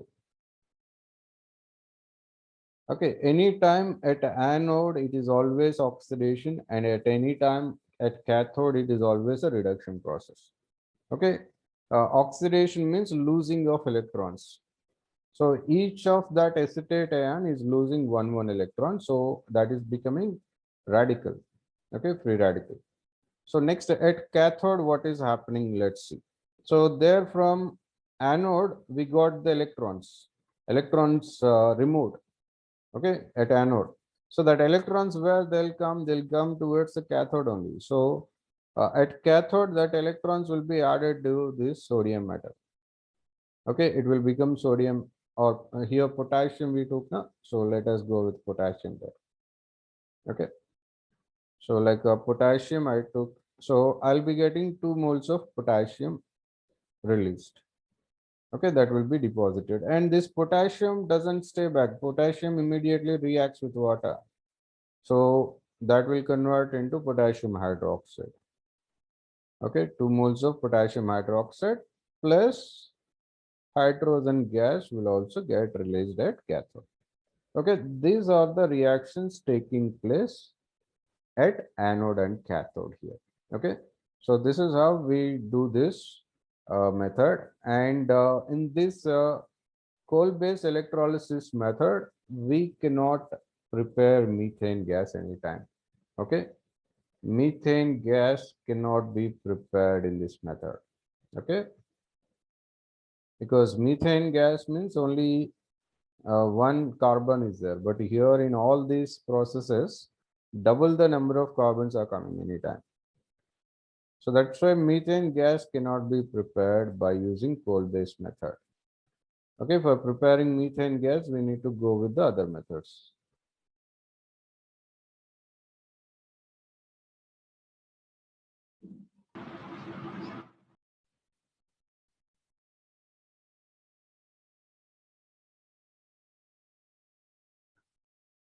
[SPEAKER 1] Okay, anytime at anode it is always oxidation, and at any time at cathode, it is always a reduction process. Okay. Oxidation means losing of electrons. So each of that acetate ion is losing one electron. So that is becoming radical. Okay, free radical. So next at cathode, what is happening? Let's see. So there from anode, we got the electrons removed. Okay, at anode. So that electrons where they'll come towards the cathode only. So at cathode, that electrons will be added to this sodium metal. Okay, it will become sodium, or here potassium we took now. So let us go with potassium there. Okay, so like potassium I took, so I'll be getting 2 moles of potassium released. Okay, that will be deposited, and this potassium doesn't stay back. Potassium immediately reacts with water, so that will convert into potassium hydroxide. Okay, 2 moles of potassium hydroxide plus hydrogen gas will also get released at cathode. Okay, these are the reactions taking place at anode and cathode here. Okay, so this is how we do this method, and in this coal-based electrolysis method, we cannot prepare methane gas anytime. Okay, methane gas cannot be prepared in this method. Okay, because methane gas means only one carbon is there, but here in all these processes, double the number of carbons are coming anytime. So that's why methane gas cannot be prepared by using coal-based method. Okay, for preparing methane gas, we need to go with the other methods.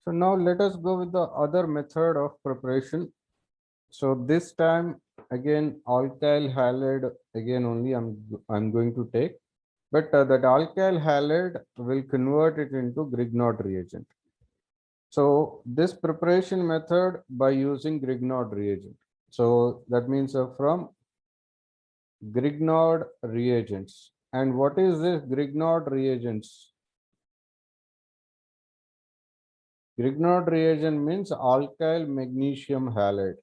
[SPEAKER 1] So now let us go with the other method of preparation. So this time again alkyl halide again only I'm going to take, but that alkyl halide will convert it into Grignard reagent. So this preparation method by using Grignard reagent. So that means from Grignard reagents. And what is this Grignard reagents? Grignard reagent means alkyl magnesium halide.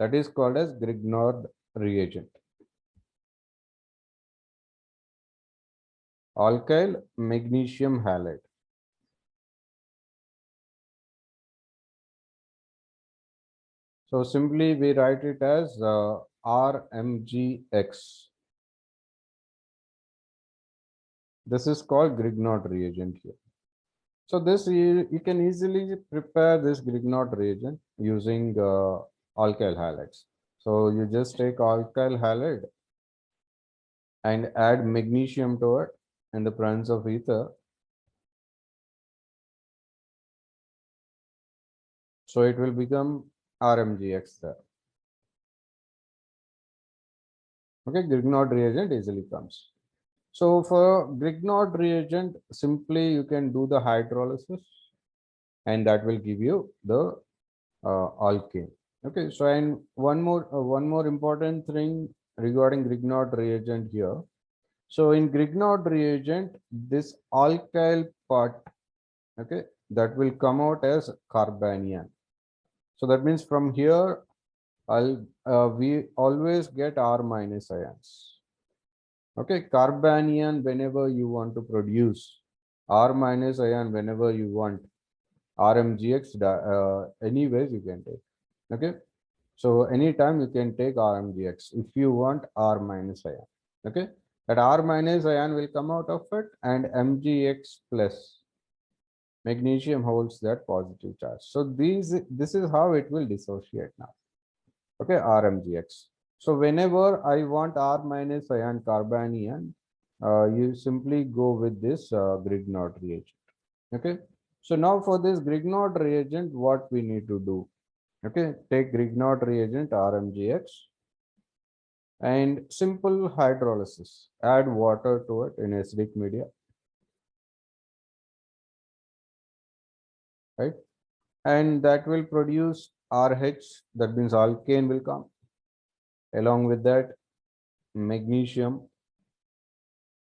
[SPEAKER 1] That is called as Grignard reagent. Alkyl magnesium halide. So simply we write it as RMGX. This is called Grignard reagent here. So this you can easily prepare this Grignard reagent using alkyl halides. So you just take alkyl halide and add magnesium to it in the presence of ether. So it will become RMGX there. Okay, Grignard reagent easily comes. So for Grignard reagent, simply you can do the hydrolysis and that will give you the alkane. Okay, so and one more important thing regarding Grignard reagent here. So in Grignard reagent, this alkyl part, okay, that will come out as carbanion. So that means from here, we always get R minus ions. Okay, carbanion whenever you want to produce, R minus ion whenever you want, RMGX, anyways you can take. Okay, so anytime you can take RMGX if you want R minus ion. Okay, that R minus ion will come out of it, and MgX plus magnesium holds that positive charge. So this is how it will dissociate now. Okay, RMGX. So whenever I want R minus ion carbanion, you simply go with this Grignard reagent. Okay, so now for this Grignard reagent, what we need to do? Okay, take Grignard reagent RMGX and simple hydrolysis. Add water to it in acidic media. Right? and that will produce RH, that means alkane will come. Along with that, magnesium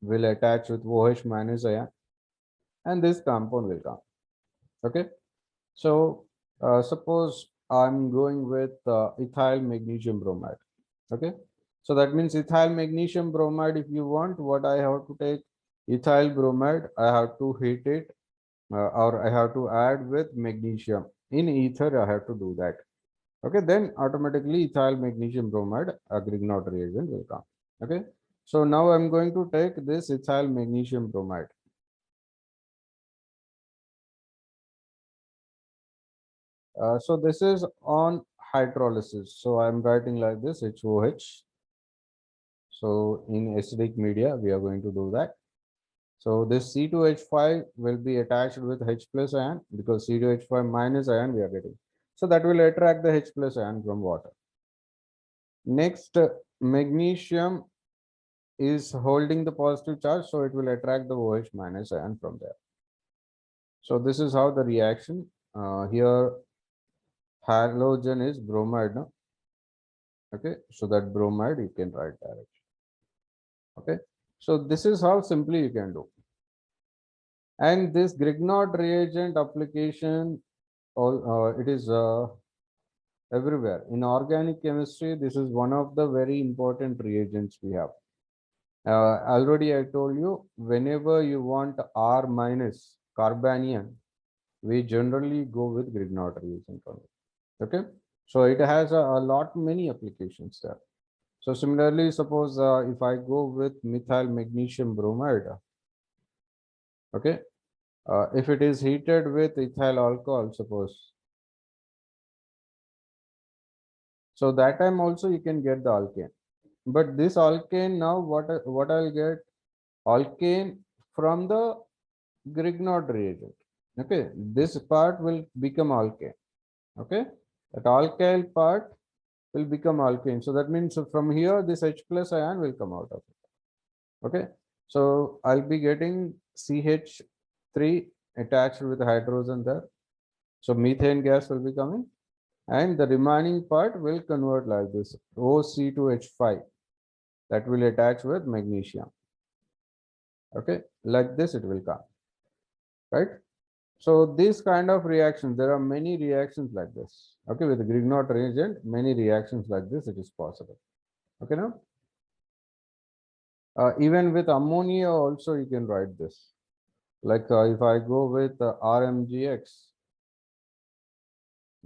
[SPEAKER 1] will attach with OH minus ion, and this compound will come. Okay, so suppose I'm going with ethyl magnesium bromide. Okay, so that means ethyl magnesium bromide. If you want, what I have to take, ethyl bromide, I have to heat it, or I have to add with magnesium in ether. I have to do that. Okay, then automatically ethyl magnesium bromide, a Grignard reagent will come. Okay, so now I'm going to take this ethyl magnesium bromide. So this is on hydrolysis. So I'm writing like this, HOH. So in acidic media, we are going to do that. So this C2H5 will be attached with H plus ion, because C2H5 minus ion we are getting. So that will attract the H plus ion from water. Next, magnesium is holding the positive charge, so it will attract the OH minus ion from there. So this is how the reaction, here halogen is bromide, no? Okay, so that bromide you can write directly. Okay, so this is how simply you can do. And this Grignard reagent application, it is everywhere. In organic chemistry, this is one of the very important reagents we have. Already I told you, whenever you want R minus carbanion, we generally go with Grignard reagent only. Okay, so it has a lot many applications there. So similarly, suppose if I go with methyl magnesium bromide, okay, if it is heated with ethyl alcohol, suppose, so that time also you can get the alkane. But this alkane now, what I'll get, alkane from the Grignard reagent. Okay, this part will become alkane. Okay, that alkyl part will become alkane. So that means from here, this H plus ion will come out of it. Okay, so I'll be getting CH3 attached with hydrogen there. So methane gas will be coming, and the remaining part will convert like this, OC2H5, that will attach with magnesium. Okay, like this it will come, right? So these kind of reactions, there are many reactions like this. Okay, with the Grignard reagent, many reactions like this, it is possible. Okay, now even with ammonia also you can write this. Like if I go with RMGX,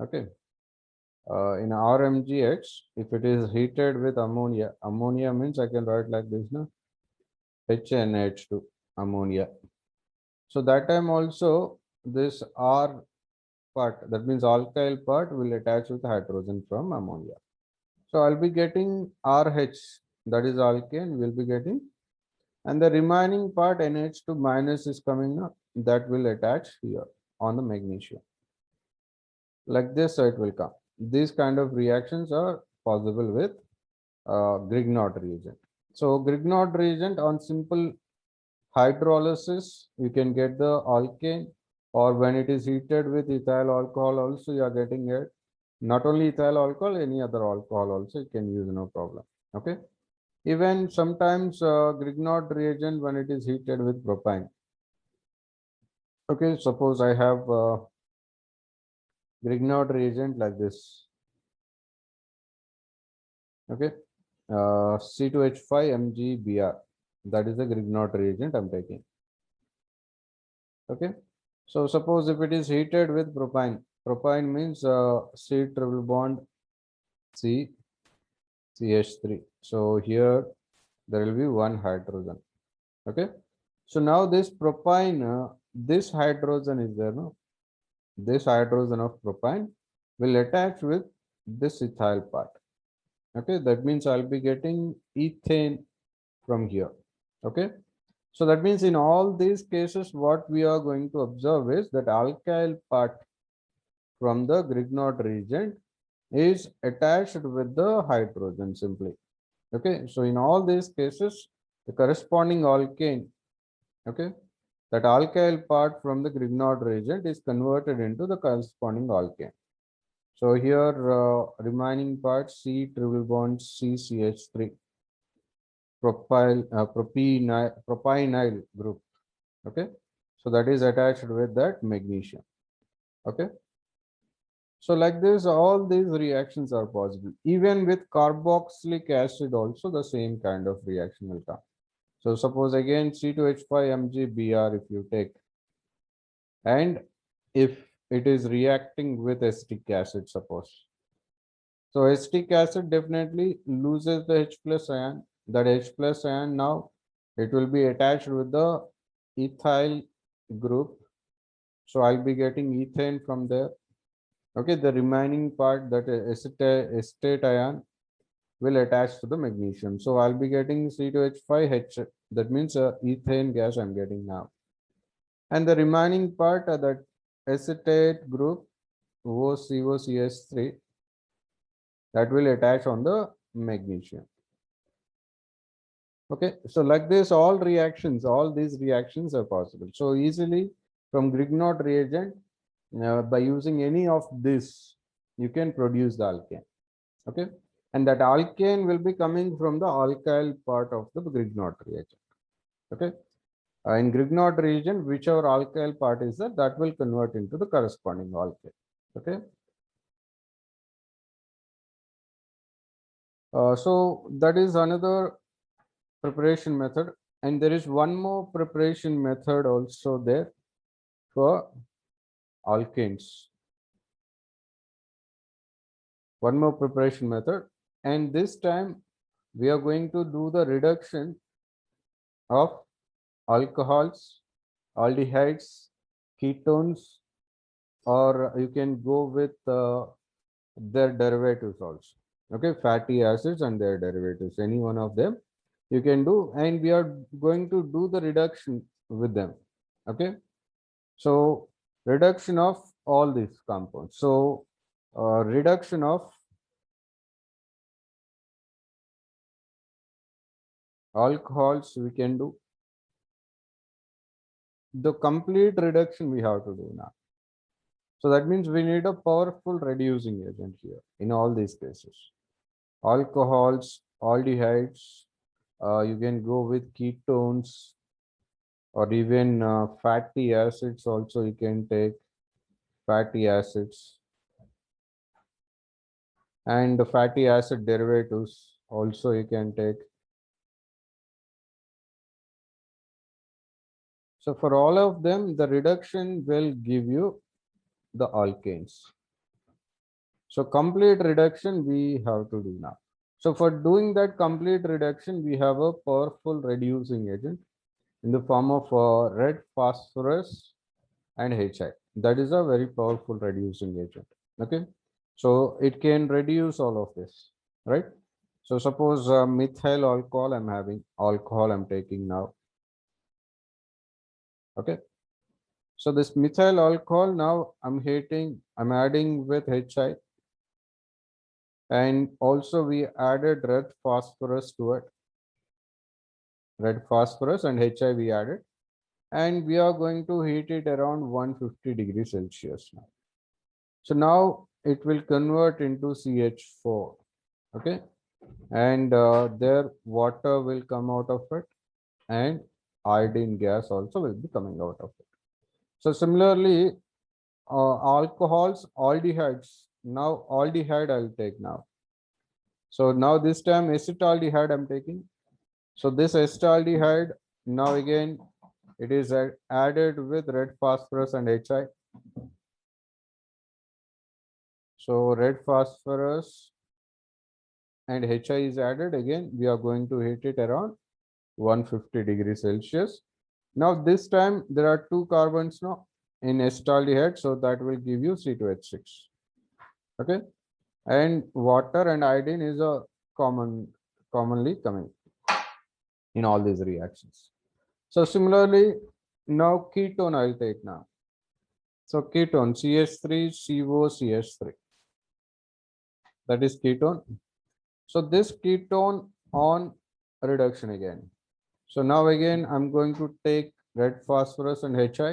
[SPEAKER 1] okay, in RMGX, if it is heated with ammonia, ammonia means I can write like this, no? HNH2, ammonia. So that time also this R part, that means alkyl part, will attach with hydrogen from ammonia. So I'll be getting RH, that is alkane, will be getting, and the remaining part NH2 minus is coming up, that will attach here on the magnesium. Like this, so it will come. These kind of reactions are possible with Grignard reagent. So Grignard reagent on simple hydrolysis, you can get the alkane, or when it is heated with ethyl alcohol also you are getting it. Not only ethyl alcohol, any other alcohol also you can use, no problem. Okay, even sometimes Grignard reagent when it is heated with propane. Okay, suppose I have Grignard reagent like this. Okay, C2H5 MgBr, that is the Grignard reagent I'm taking. Okay, so suppose if it is heated with propane, propane means C triple bond C CH3. So here there will be one hydrogen. Okay, so now this propane, this hydrogen is there, no? This hydrogen of propane will attach with this ethyl part. Okay, that means I'll be getting ethane from here. Okay, so that means in all these cases, what we are going to observe is that alkyl part from the Grignard reagent is attached with the hydrogen simply. Okay, so in all these cases, the corresponding alkane, okay, that alkyl part from the Grignard reagent is converted into the corresponding alkane. So here remaining part C triple bond CCH3 propynyl group. Okay, so that is attached with that magnesium. Okay, so like this, all these reactions are possible. Even with carboxylic acid, also the same kind of reaction will come. So suppose again C2H5MgBr if you take, and if it is reacting with acetic acid, suppose. So acetic acid definitely loses the H plus ion. That H plus ion now it will be attached with the ethyl group. So I'll be getting ethane from there. Okay, the remaining part, that acetate ion, will attach to the magnesium. So I'll be getting C2H5H. That means ethane gas I'm getting now. And the remaining part, that acetate group OCOCH3, that will attach on the magnesium. Okay, so like this, all these reactions are possible. So easily from Grignard reagent, by using any of this, you can produce the alkane. Okay, and that alkane will be coming from the alkyl part of the Grignard reagent. Okay, in Grignard reagent, whichever alkyl part is there, that will convert into the corresponding alkane. Okay, so that is another preparation method, and there is one more preparation method also there for alkanes. One more preparation method, and this time we are going to do the reduction of alcohols, aldehydes, ketones, or you can go with their derivatives also. Okay, fatty acids and their derivatives, any one of them you can do, and we are going to do the reduction with them. Okay, so reduction of all these compounds. So reduction of alcohols we can do. The complete reduction we have to do now. So that means we need a powerful reducing agent here in all these cases. Alcohols, aldehydes, you can go with ketones, or even fatty acids also you can take fatty acids, and the fatty acid derivatives also you can take. So for all of them, the reduction will give you the alkanes. So complete reduction we have to do now. So for doing that complete reduction, we have a powerful reducing agent in the form of red phosphorus and HI. That is a very powerful reducing agent. Okay, so it can reduce all of this, right? So suppose methyl alcohol I'm having, alcohol I'm taking now. Okay, so this methyl alcohol now I'm adding with HI, and also we added red phosphorus to it. Red phosphorus and HI we added, and we are going to heat it around 150 degrees Celsius now. So now it will convert into CH4. Okay, and there water will come out of it, and iodine gas also will be coming out of it. So similarly, alcohols, aldehydes. Now aldehyde I'll take now. So now this time acetaldehyde I'm taking. So this acetaldehyde, now again it is added with red phosphorus and HI. So red phosphorus and HI is added. Again, we are going to heat it around 150 degrees Celsius. Now this time there are two carbons now in acetaldehyde, so that will give you C2H6. Okay, and water and iodine is a commonly coming in all these reactions. So similarly, now ketone I'll take now. So ketone CH3COCH3, that is ketone. So this ketone on reduction again. So now again I'm going to take red phosphorus and HI,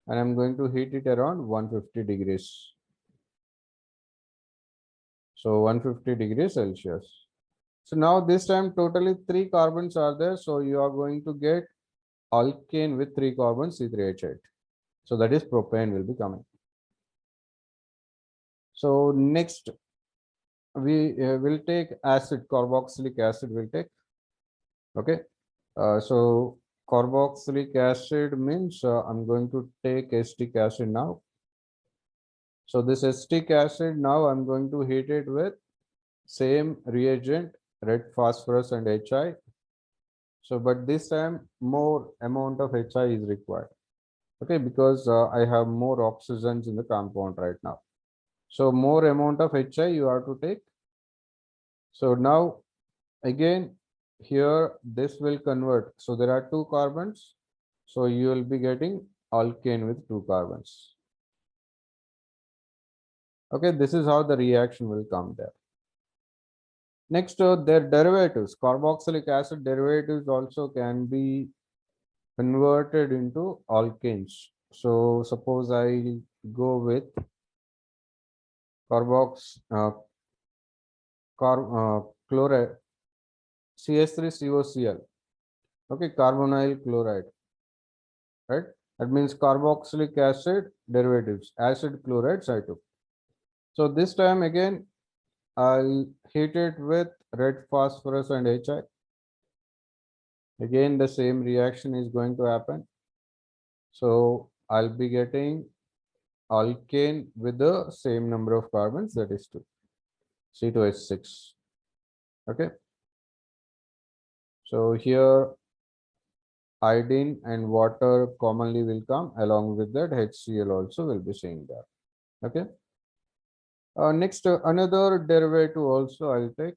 [SPEAKER 1] and I'm going to heat it around 150 degrees. So 150 degrees Celsius. So now this time totally 3 carbons are there. So you are going to get alkane with 3 carbons, C3H8. So that is propane will be coming. So next we will take acid, carboxylic acid will take. Okay. So carboxylic acid means I'm going to take acetic acid now. So this acetic acid now I'm going to heat it with same reagent, red phosphorus and HI. So but this time more amount of HI is required. Okay, because I have more oxygens in the compound right now. So more amount of HI you have to take. So now again here this will convert. So there are 2 carbons. So you will be getting alkane with 2 carbons. Okay, this is how the reaction will come there. Next, their derivatives, carboxylic acid derivatives also can be converted into alkanes. So suppose I go with chloride, CH3COCl, okay, carbonyl chloride, right? That means carboxylic acid derivatives, acid chlorides I took. So this time again, I'll heat it with red phosphorus and HI. Again, the same reaction is going to happen. So I'll be getting alkane with the same number of carbons, that is 2, C2H6. Okay. So here iodine and water commonly will come, along with that HCl also will be seen there. Okay. Next, another derivative also I'll take.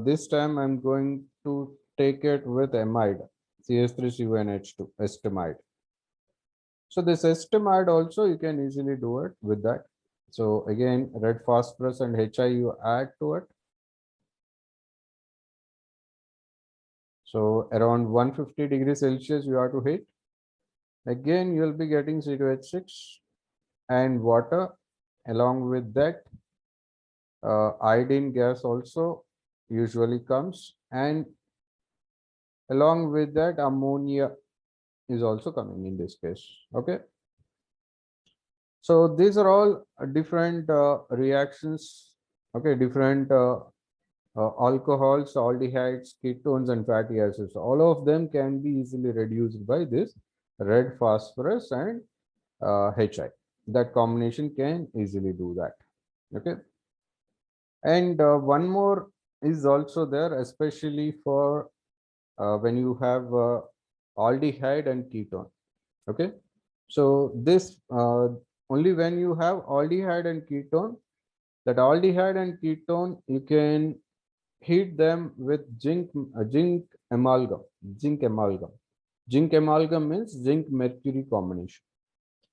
[SPEAKER 1] This time I'm going to take it with amide, CH3CONH2, estimide. So this estimide also you can easily do it with that. So again, red phosphorus and HI you add to it. So around 150 degrees Celsius you have to heat. Again, you will be getting C2H6 and water. Along with that, iodine gas also usually comes, and along with that, ammonia is also coming in this case. Okay. So these are all different reactions. Okay, different alcohols, aldehydes, ketones, and fatty acids. All of them can be easily reduced by this red phosphorus and HI. That combination can easily do that. Okay. And one more is also there, especially for when you have aldehyde and ketone. Okay. So this only when you have aldehyde and ketone, that aldehyde and ketone you can heat them with zinc amalgam. Zinc amalgam means zinc mercury combination.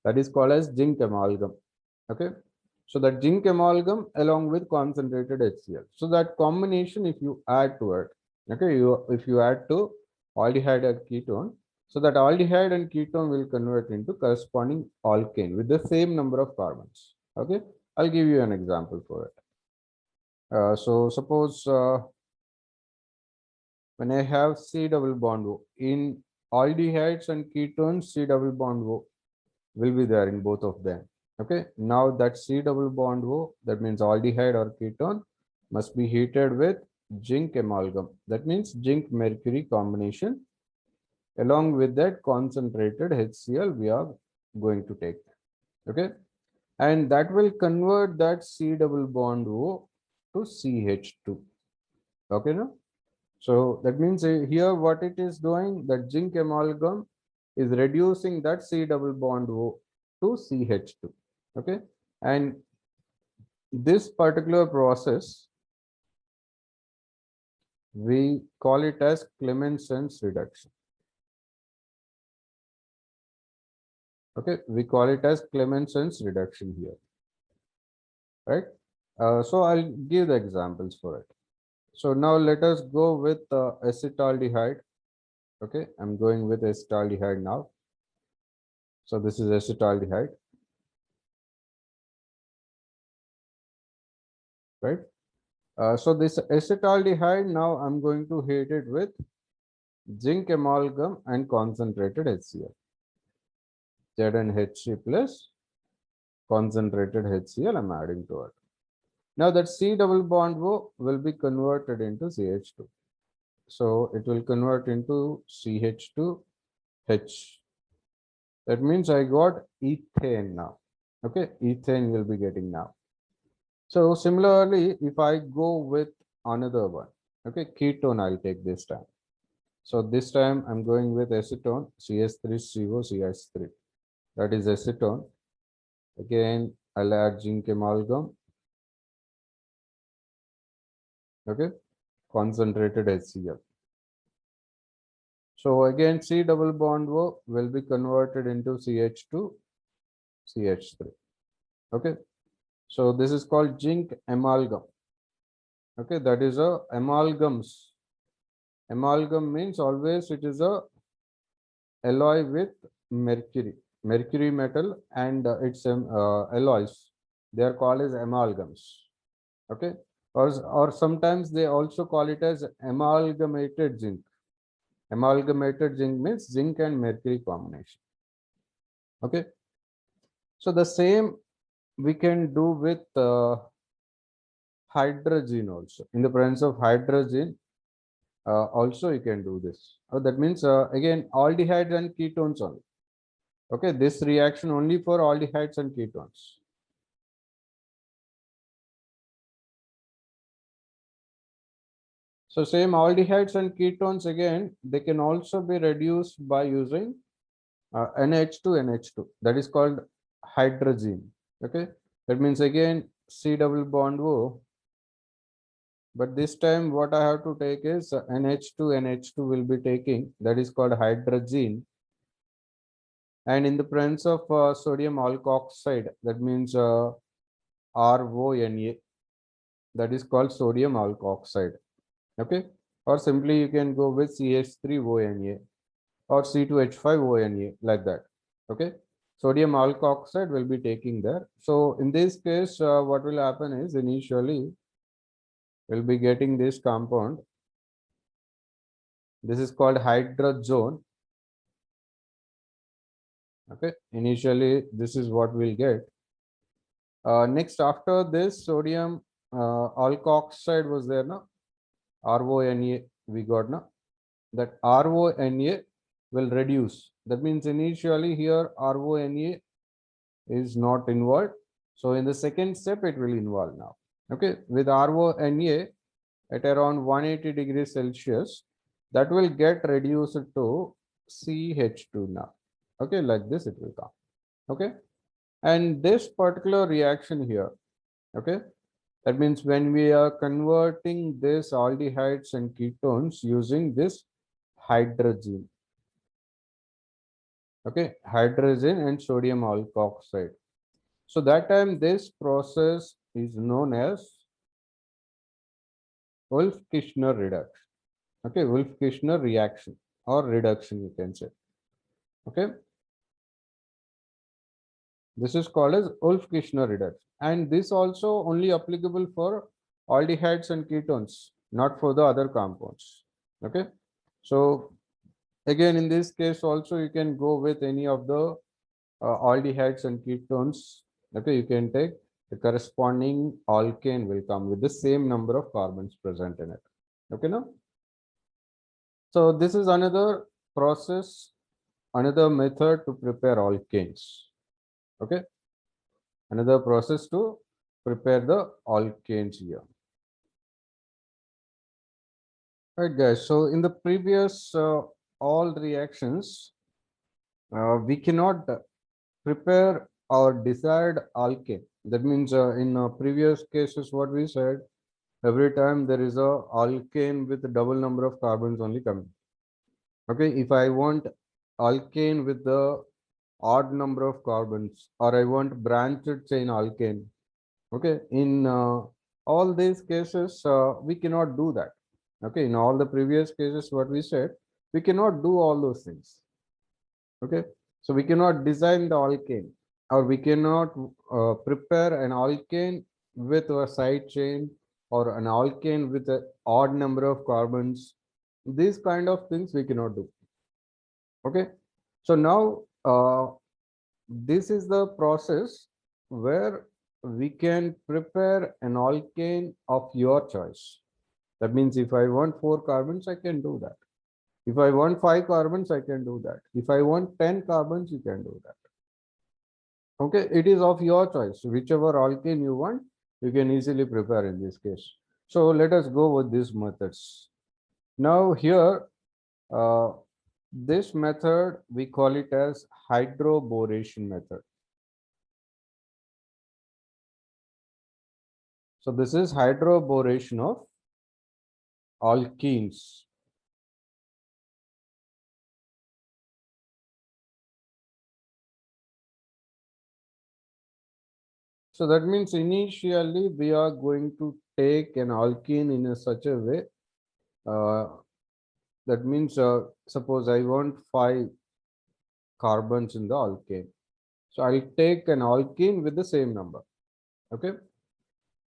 [SPEAKER 1] That is called as zinc amalgam. Okay. So that zinc amalgam along with concentrated HCl. So that combination, if you add to it, okay, if you add to aldehyde and ketone, so that aldehyde and ketone will convert into corresponding alkane with the same number of carbons. Okay, I'll give you an example for it. So suppose when I have C double bond O in aldehydes and ketones, C double bond O will be there in both of them. Okay, now that C double bond O, that means aldehyde or ketone, must be heated with zinc amalgam. That means zinc mercury combination. Along with that concentrated HCl we are going to take. Okay, and that will convert that C double bond O to CH2. Okay, no? So that means here what it is doing, that zinc amalgam is reducing that C double bond O to CH2. Okay, and this particular process we call it as Clemenson's reduction. Okay, we call it as Clemenson's reduction here, right? So I'll give the examples for it. So now let us go with acetaldehyde. Okay, I'm going with acetaldehyde now. So this is acetaldehyde, right? So this acetaldehyde, now I'm going to heat it with zinc amalgam and concentrated HCl. ZnHC plus concentrated HCl I'm adding to it. Now that C double bond O will be converted into CH2. So it will convert into CH2H. That means I got ethane now. Okay, ethane will be getting now. So similarly, if I go with another one, okay, ketone I'll take this time. So this time I'm going with acetone, CS3COCH3. That is acetone. Again, I'll add zinc amalgam. Okay, concentrated HCl. So again, C double bond O will be converted into CH2, CH3. Okay, so this is called zinc amalgam. Okay, that is a amalgams. Amalgam means always it is a alloy with mercury metal and its alloys. They are called as amalgams. Okay, or sometimes they also call it as amalgamated zinc. Amalgamated zinc means zinc and mercury combination. Okay, so the same we can do with hydrogen also. In the presence of hydrogen, also you can do this. That means again aldehydes and ketones only. Okay, this reaction only for aldehydes and ketones. So same aldehydes and ketones again, they can also be reduced by using NH2 NH2. That is called hydrogen. Okay, that means again C double bond O. But this time what I have to take is NH2 NH2 will be taking, that is called hydrogen. And in the presence of sodium alkoxide, that means RONA, that is called sodium alkoxide. Okay, or simply you can go with CH3ONA or C2H5ONA, like that. Okay, sodium alkoxide will be taking there. So in this case, what will happen is initially we'll be getting this compound. This is called hydrazone. Okay, initially this is what we'll get. Next, after this, sodium alkoxide was there now. RONA we got now. That RONA will reduce. That means initially here RONA is not involved. So in the second step, it will involve now. Okay, with RONA at around 180 degrees Celsius, that will get reduced to CH2 now. Okay, like this it will come. Okay, and this particular reaction here, okay, that means when we are converting this aldehydes and ketones using this hydrogen, okay, hydrogen and sodium alkoxide. So that time this process is known as Wolff-Kishner reduction. Okay, Wolff-Kishner reaction or reduction you can say. Okay, this is called as Wolff-Kishner reduction, and this also only applicable for aldehydes and ketones, not for the other compounds. Okay, so again in this case also you can go with any of the aldehydes and ketones. Okay, you can take the corresponding alkane will come with the same number of carbons present in it. Okay, now so this is another process, another method to prepare alkanes. Okay, another process to prepare the alkanes here. Right, guys, so in the previous all reactions, we cannot prepare our desired alkane. That means in previous cases what we said, every time there is a alkane with a double number of carbons only coming. Okay, if I want alkane with the odd number of carbons, or I want branched chain alkane, okay, in all these cases we cannot do that. Okay, in all the previous cases what we said, we cannot do all those things. Okay, So we cannot design the alkane, or we cannot prepare an alkane with a side chain, or an alkane with an odd number of carbons. These kind of things we cannot do. Okay. So now this is the process where we can prepare an alkane of your choice. That means if I want 4 carbons, I can do that. If I want 5 carbons, I can do that. If I want 10 carbons, you can do that. Okay, it is of your choice. Whichever alkane you want, you can easily prepare in this case. So let us go with these methods. Now here, this method, we call it as hydroboration method. So this is hydroboration of alkenes. So that means initially we are going to take an alkene in such a way. That means suppose I want 5 carbons in the alkane. So I'll take an alkene with the same number. Okay.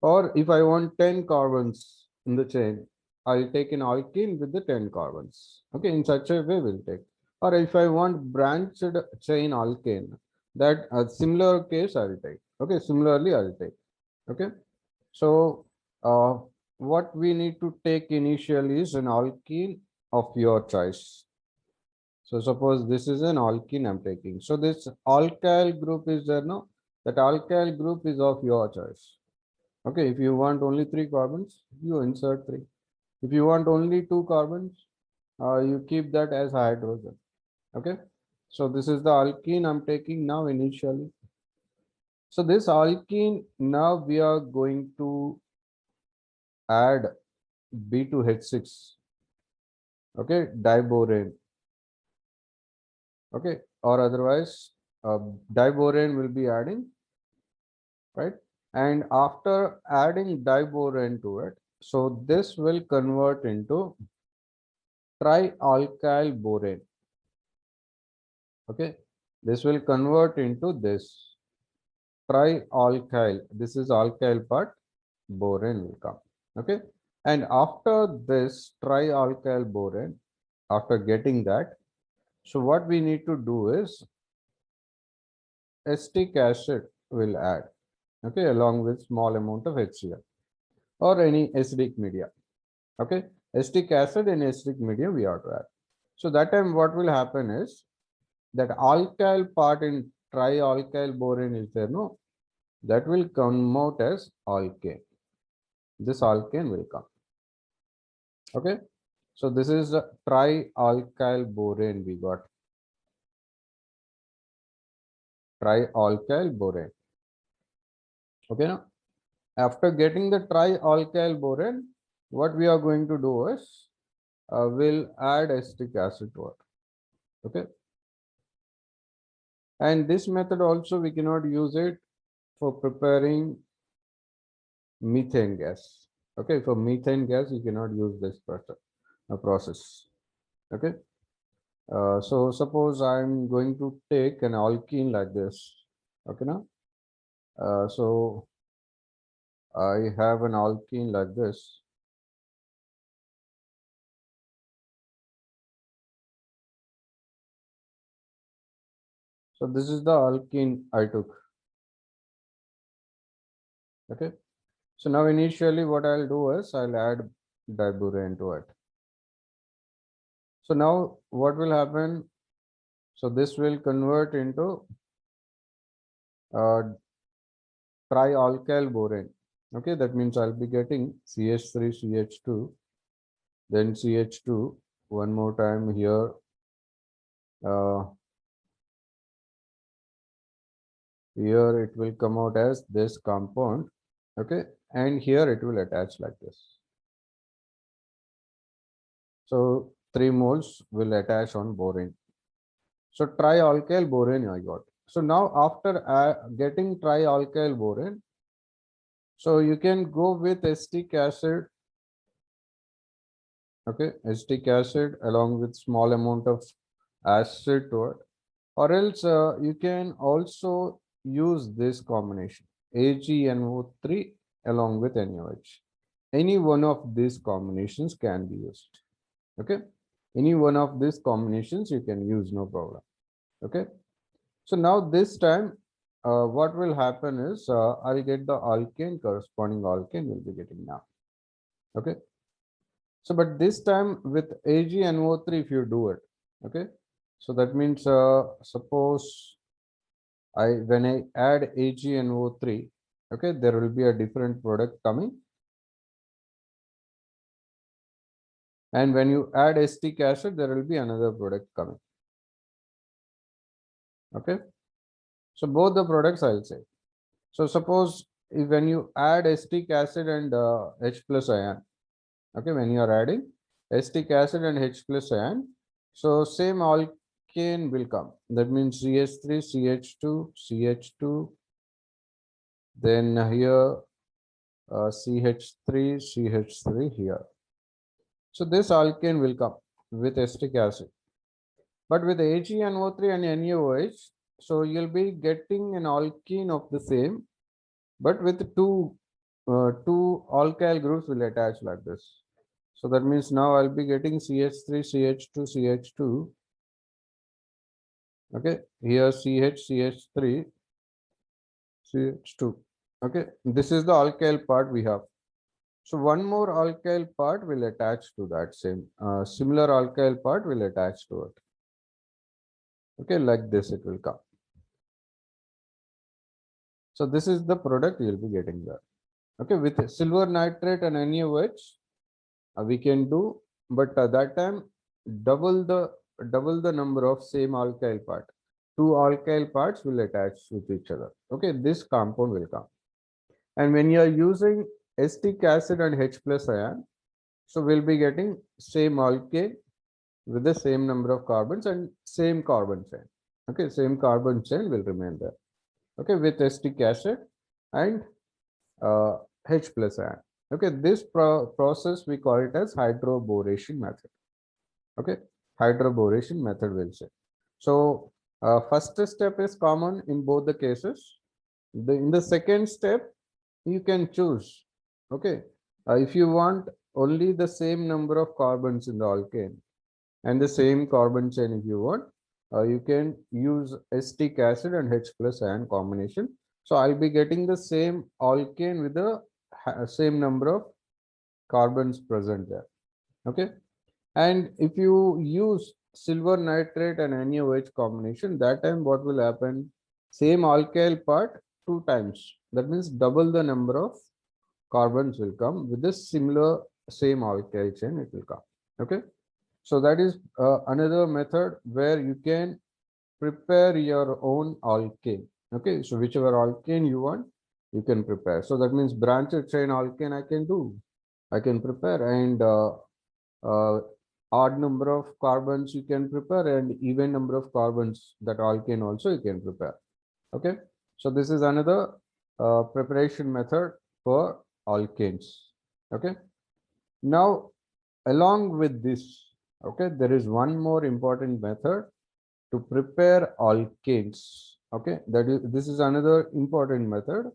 [SPEAKER 1] Or if I want 10 carbons in the chain, I'll take an alkene with the 10 carbons. Okay. In such a way we'll take. Or if I want branched chain alkane, that a similar case I'll take. Okay. Similarly, I'll take. Okay. So what we need to take initially is an alkene of your choice. So suppose this is an alkene I'm taking. So this alkyl group is there, no? That alkyl group is of your choice. Okay, if you want only 3 carbons, you insert 3. If you want only 2 carbons, you keep that as hydrogen. Okay, so this is the alkene I'm taking now initially. So this alkene, now we are going to add B2H6. Okay, diborane. Okay, or otherwise diborane will be adding, right? And after adding diborane to it, so this will convert into trialkyl borane. Okay, this will convert into this trialkyl. This is alkyl part, borane will come. Okay, and after this trialkyl borane, after getting that, so what we need to do is acetic acid will add, okay, along with small amount of HCl or any acidic media. Okay, acetic acid and acidic medium we have to add. So that time what will happen is that alkyl part in trialkyl borane is there, no? That will come out as alkane. This alkane will come. Okay, so this is the trialkyl borane we got. Trialkyl borane. Okay, now after getting the trialkyl borane, what we are going to do is we'll add acetic acid to it. Okay, and this method also we cannot use it for preparing methane gas. Okay, for methane gas you cannot use this process. Okay, so suppose I'm going to take an alkene like this. Okay, now so I have an alkene like this. So this is the alkene I took. Okay, so now initially what I'll do is I'll add diborane to it. So now what will happen? So this will convert into trialkyl borane. Okay, that means I'll be getting CH3, CH2, then CH2, one more time here. Here it will come out as this compound. Okay, and here it will attach like this. So 3 moles will attach on borane. So trialkyl borane I got. So now after getting trialkyl borane, so you can go with acetic acid. Okay, acetic acid along with small amount of acid to it, or else you can also use this combination AgNO3 along with NaOH. Any one of these combinations can be used. Okay, any one of these combinations you can use, no problem. Okay, so now this time what will happen is I'll get the alkane, corresponding alkane will be getting now. Okay, so but this time with AgNO3 if you do it, okay, so that means suppose when I add AgNO3, okay, there will be a different product coming. And when you add acetic acid, there will be another product coming. Okay. So both the products I'll say. So suppose if when you add acetic acid and H plus ion, okay, when you are adding acetic acid and H plus ion, so same alkane will come. That means CH3, CH2, CH2, then here CH3, CH3 here. So this alkane will come with acetic acid. But with AgNO3 and NaOH, so you'll be getting an alkene of the same, but with two alkyl groups will attach like this. So that means now I'll be getting CH3, CH2, CH2. Okay, here CH, CH3, CH2. Okay, this is the alkyl part we have. So one more alkyl part will attach to that same, similar alkyl part will attach to it. Okay, like this it will come. So this is the product you'll be getting there. Okay, with silver nitrate and NaOH, we can do, but that time double the number of same alkyl part. Two alkyl parts will attach with each other. Okay, this compound will come. And when you are using acetic acid and H plus ion, so we'll be getting same alkane with the same number of carbons and same carbon chain. Okay, same carbon chain will remain there. Okay, with acetic acid and H plus ion. Okay, this process we call it as hydroboration method. Okay, hydroboration method will say. So first step is common in both the cases. In the second step, you can choose. Okay, if you want only the same number of carbons in the alkane and the same carbon chain, if you want, you can use acetic acid and H plus ion combination. So I'll be getting the same alkane with the same number of carbons present there. Okay, and if you use silver nitrate and NaOH combination, that time what will happen? Same alkyl part two times. That means double the number of carbons will come with the similar same alkyl chain. It will come. Okay, so that is another method where you can prepare your own alkane. Okay, so whichever alkane you want, you can prepare. So that means branched chain alkane I can do. I can prepare, and odd number of carbons you can prepare, and even number of carbons that alkane also you can prepare. Okay, so this is another preparation method for alkanes. Okay, now along with this, okay, there is one more important method to prepare alkanes. Okay, this is another important method,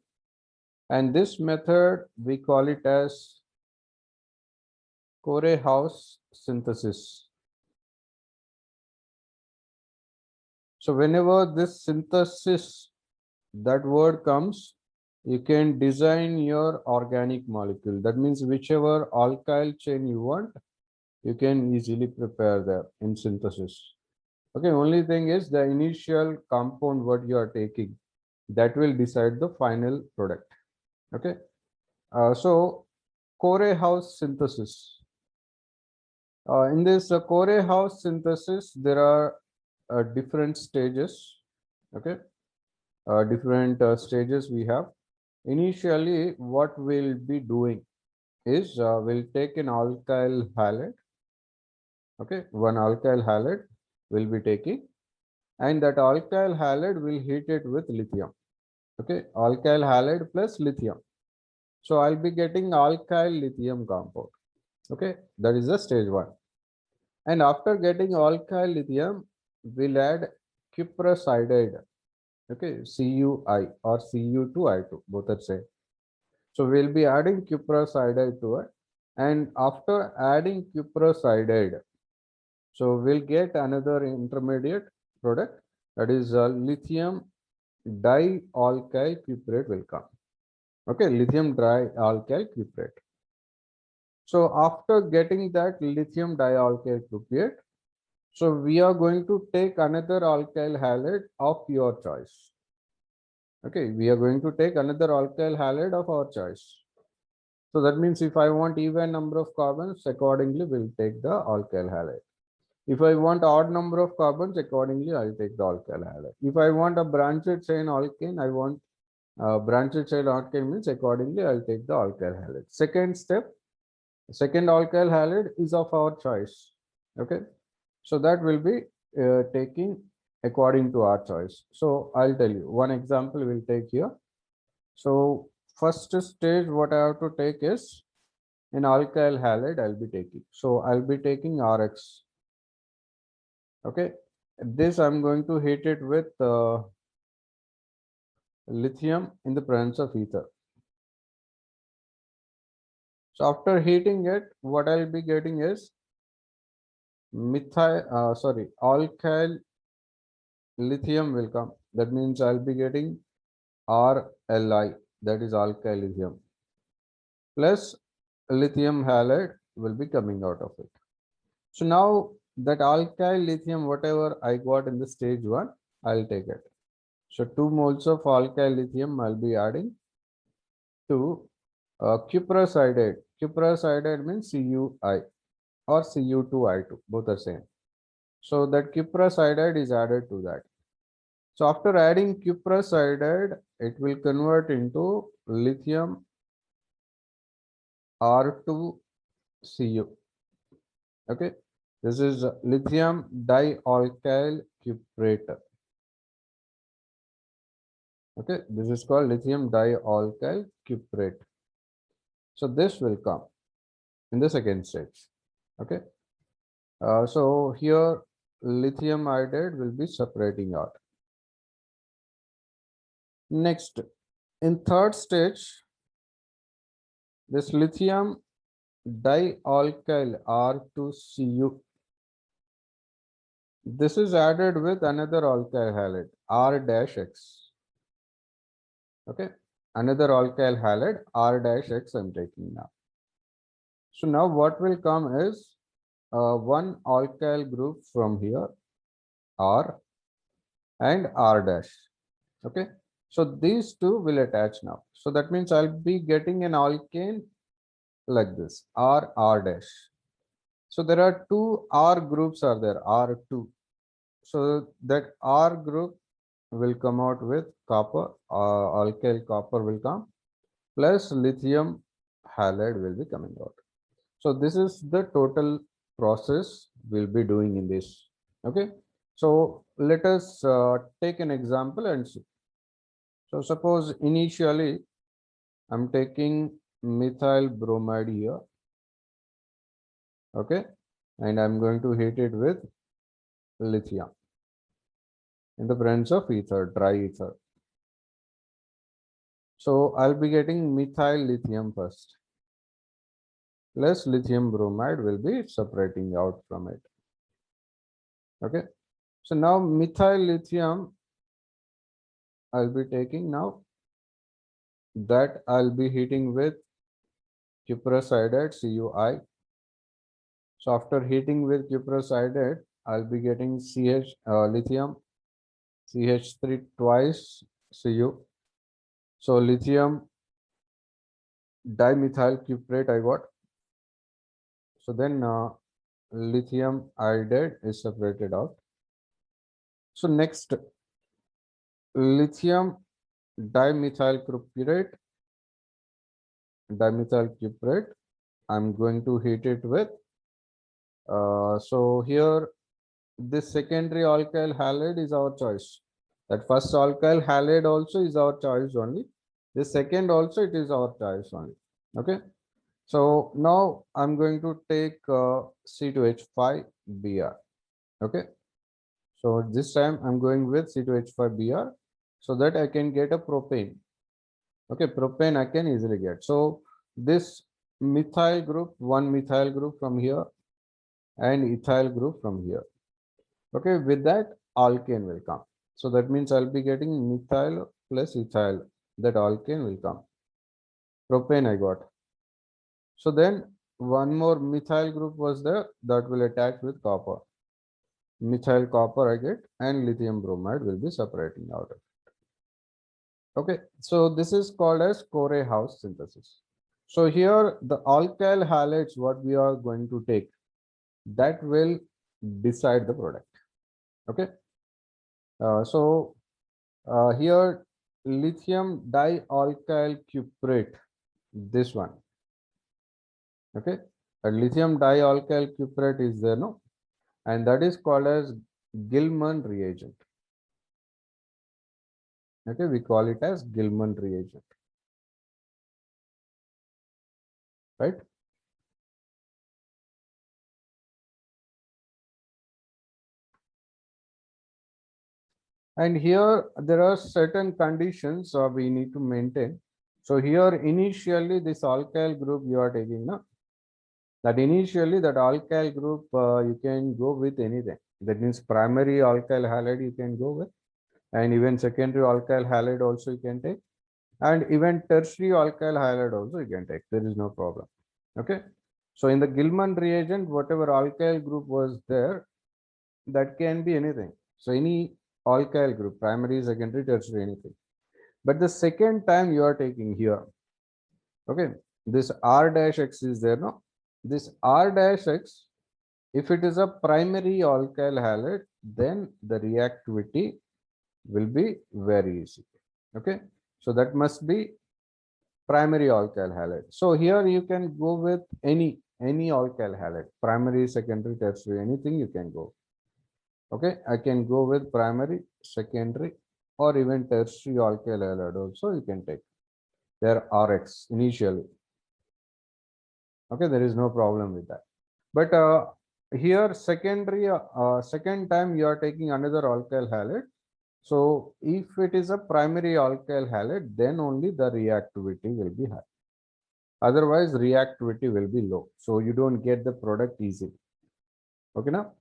[SPEAKER 1] and this method we call it as Core-House synthesis. So whenever this synthesis, that word comes, you can design your organic molecule. That means whichever alkyl chain you want, you can easily prepare that in synthesis. Okay, only thing is the initial compound what you are taking, that will decide the final product. Okay, so Core-House synthesis. In this Core-House synthesis, there are different stages. Okay, different stages we have. Initially, what we'll be doing is we'll take an alkyl halide. Okay, one alkyl halide will be taking, and that alkyl halide will heat it with lithium. Okay, alkyl halide plus lithium. So I'll be getting alkyl lithium compound. Okay, that is the stage one. And after getting alkyl lithium, we'll add cuprous-sided, okay, CuI or Cu2I2, both are same. So we'll be adding cuprous-sided to it, and after adding cuprous-sided, so we'll get another intermediate product, that is lithium dialkyl cuprate will come. Okay, lithium dialkyl cuprate. So after getting that lithium dialkyl cuprate, so we are going to take another alkyl halide of your choice. Okay, we are going to take another alkyl halide of our choice. So that means if I want even number of carbons, accordingly we'll take the alkyl halide. If I want odd number of carbons, accordingly I'll take the alkyl halide. If I want a branched chain alkane, I want branched chain alkane means accordingly I'll take the alkyl halide. Second step, second alkyl halide is of our choice. Okay, so that will be taking according to our choice. So I'll tell you one example we'll take here. So first stage what I have to take is an alkyl halide I'll be taking. So I'll be taking RX. Okay, this I'm going to heat it with lithium in the presence of ether. So after heating it, what I'll be getting is alkyl lithium will come. That means I'll be getting RLi, that is alkyl lithium, plus lithium halide will be coming out of it. So now that alkyl lithium, whatever I got in the stage 1, I'll take it. So 2 moles of alkyl lithium I'll be adding to cuprous-sided. Cuprous-sided means CuI or Cu2I2, both are same. So that cuprous-sided is added to that. So after adding cuprous-sided, it will convert into lithium R2Cu. Okay, this is lithium dialkyl cuprate. Okay, this is called lithium dialkyl cuprate. So this will come in the second stage. Okay, so here lithium iodide will be separating out. Next, in third stage, this lithium dialkyl R2Cu, this is added with another alkyl halide R-X. Okay, another alkyl halide R-X I'm taking now. So now what will come is one alkyl group from here R and R-. Okay, so these two will attach now. So that means I'll be getting an alkane like this R-. So there are two R groups are there, R2. So that R group will come out with copper, alkyl copper will come, plus lithium halide will be coming out. So this is the total process we'll be doing in this. Okay, so let us take an example and see. So suppose initially I'm taking methyl bromide here. Okay, and I'm going to heat it with lithium in the presence of ether, dry ether. So I'll be getting methyl lithium first, plus lithium bromide will be separating out from it. Okay, so now methyl lithium I'll be taking now, that I'll be heating with cuprous-sided CuI. So after heating with cuprous-sided, I'll be getting lithium CH3 twice Cu. So lithium dimethyl cuprate I got. So then lithium iodide is separated out. So next, lithium dimethyl cuprate, I'm going to heat it with. So here, this secondary alkyl halide is our choice. That first alkyl halide also is our choice only. The second also it is our choice only. Okay. So now I'm going to take C2H5Br. Okay. So this time I'm going with C2H5Br so that I can get a propane. Okay, propane I can easily get. So this methyl group, one methyl group from here and ethyl group from here. Okay, with that alkane will come. So that means I'll be getting methyl plus ethyl. That alkane will come. Propane I got. So then one more methyl group was there that will attach with copper. Methyl copper I get and lithium bromide will be separating out of it. Okay, so this is called as Corey house synthesis. So here the alkyl halides what we are going to take that will decide the product. Okay, here lithium dialkyl cuprate, this one. Okay, a lithium dialkyl cuprate is there, no, and that is called as Gilman reagent. Okay, we call it as Gilman reagent, right? And here there are certain conditions we need to maintain. So here initially this alkyl group you are taking, no? That initially that alkyl group you can go with anything. That means primary alkyl halide you can go with, and even secondary alkyl halide also you can take, and even tertiary alkyl halide also you can take. There is no problem. Okay. So in the Gilman reagent, whatever alkyl group was there, that can be anything. So any alkyl group, primary, secondary, tertiary, anything. But the second time you are taking here, okay, this R dash X is there, no? This R dash X, if it is a primary alkyl halide, then the reactivity will be very easy. Okay, so that must be primary alkyl halide. So here you can go with any alkyl halide, primary, secondary, tertiary, anything you can go. Okay, I can go with primary, secondary, or even tertiary alkyl halide also you can take. Their RX initially. Okay, there is no problem with that. But here second time you are taking another alkyl halide. So if it is a primary alkyl halide, then only the reactivity will be high. Otherwise, reactivity will be low. So you don't get the product easily. Okay, now.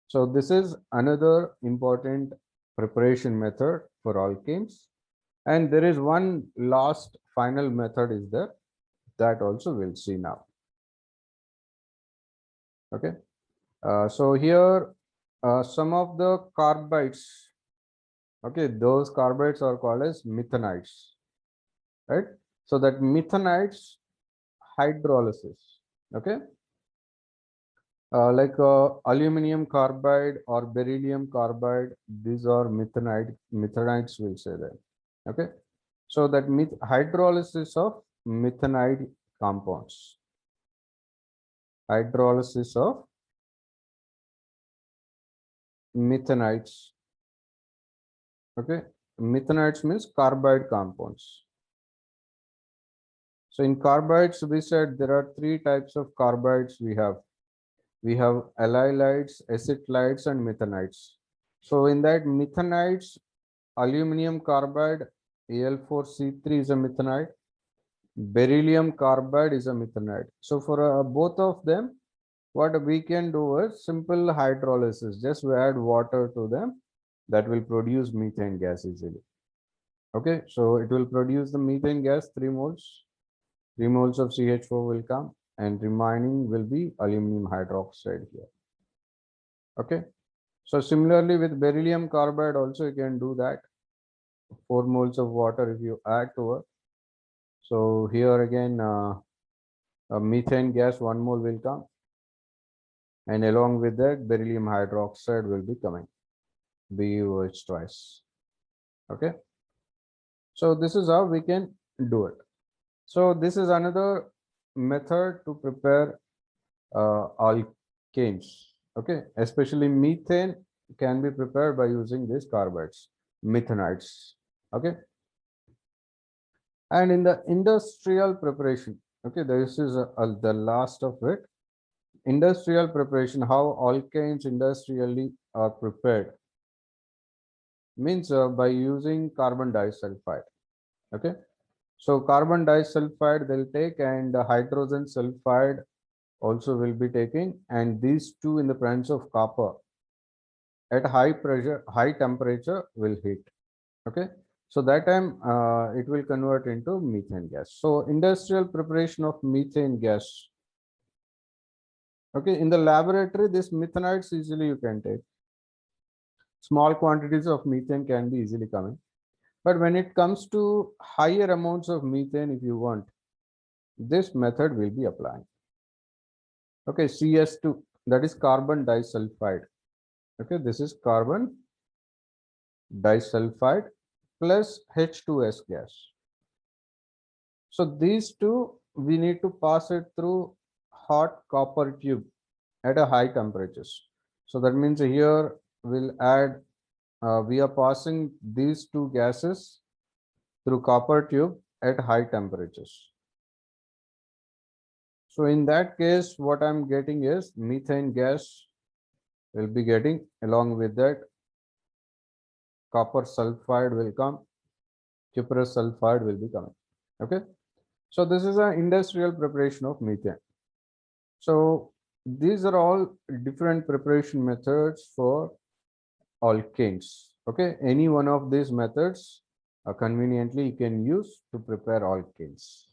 [SPEAKER 1] So this is another important preparation method for alkanes. And there is one last final method is there that also we'll see now. Okay. So here some of the carbides, okay, those carbides are called as methanides, right? So that methanides hydrolysis, okay, like aluminum carbide or beryllium carbide, these are methanides will say that. Okay, so that hydrolysis of methanide compounds, hydrolysis of methanides. Okay, methanides means carbide compounds. So in carbides, we said there are three types of carbides we have. We have allylides, acetylides, and methanides. So in that methanides, aluminum carbide, Al4C3 is a methanide. Beryllium carbide is a methanide. So for both of them, what we can do is simple hydrolysis. Just we add water to them that will produce methane gas easily. Okay, so it will produce the methane gas 3 moles. 3 moles of CH4 will come and remaining will be aluminum hydroxide here. Okay, so similarly with beryllium carbide also you can do that. 4 moles of water if you add to it. So here again a methane gas 1 mole will come, and along with that beryllium hydroxide will be coming, BuOH twice. Okay, so this is how we can do it. So this is another method to prepare alkanes. Okay, especially methane can be prepared by using these carbides, methanides. Okay, and in the industrial preparation, okay, this is the last of it. Industrial preparation, how alkanes industrially are prepared means by using carbon disulfide. Okay, so carbon disulfide they'll take, and hydrogen sulfide also will be taking, and these two in the presence of copper at high pressure, high temperature will heat. Okay, so that time it will convert into methane gas. So industrial preparation of methane gas. Okay, in the laboratory, this methanides easily you can take. Small quantities of methane can be easily coming. But when it comes to higher amounts of methane, if you want, this method will be applying. Okay, CS2, that is carbon disulfide. Okay, this is carbon disulfide plus H2S gas. So these two, we need to pass it through hot copper tube at a high temperatures. So that means here we'll add, we are passing these two gases through copper tube at high temperatures. So in that case, what I'm getting is methane gas will be getting, along with that copper sulfide will come, cuprous sulfide will be coming. Okay, so this is an industrial preparation of methane. So these are all different preparation methods for alkanes. Okay, any one of these methods conveniently you can use to prepare alkanes.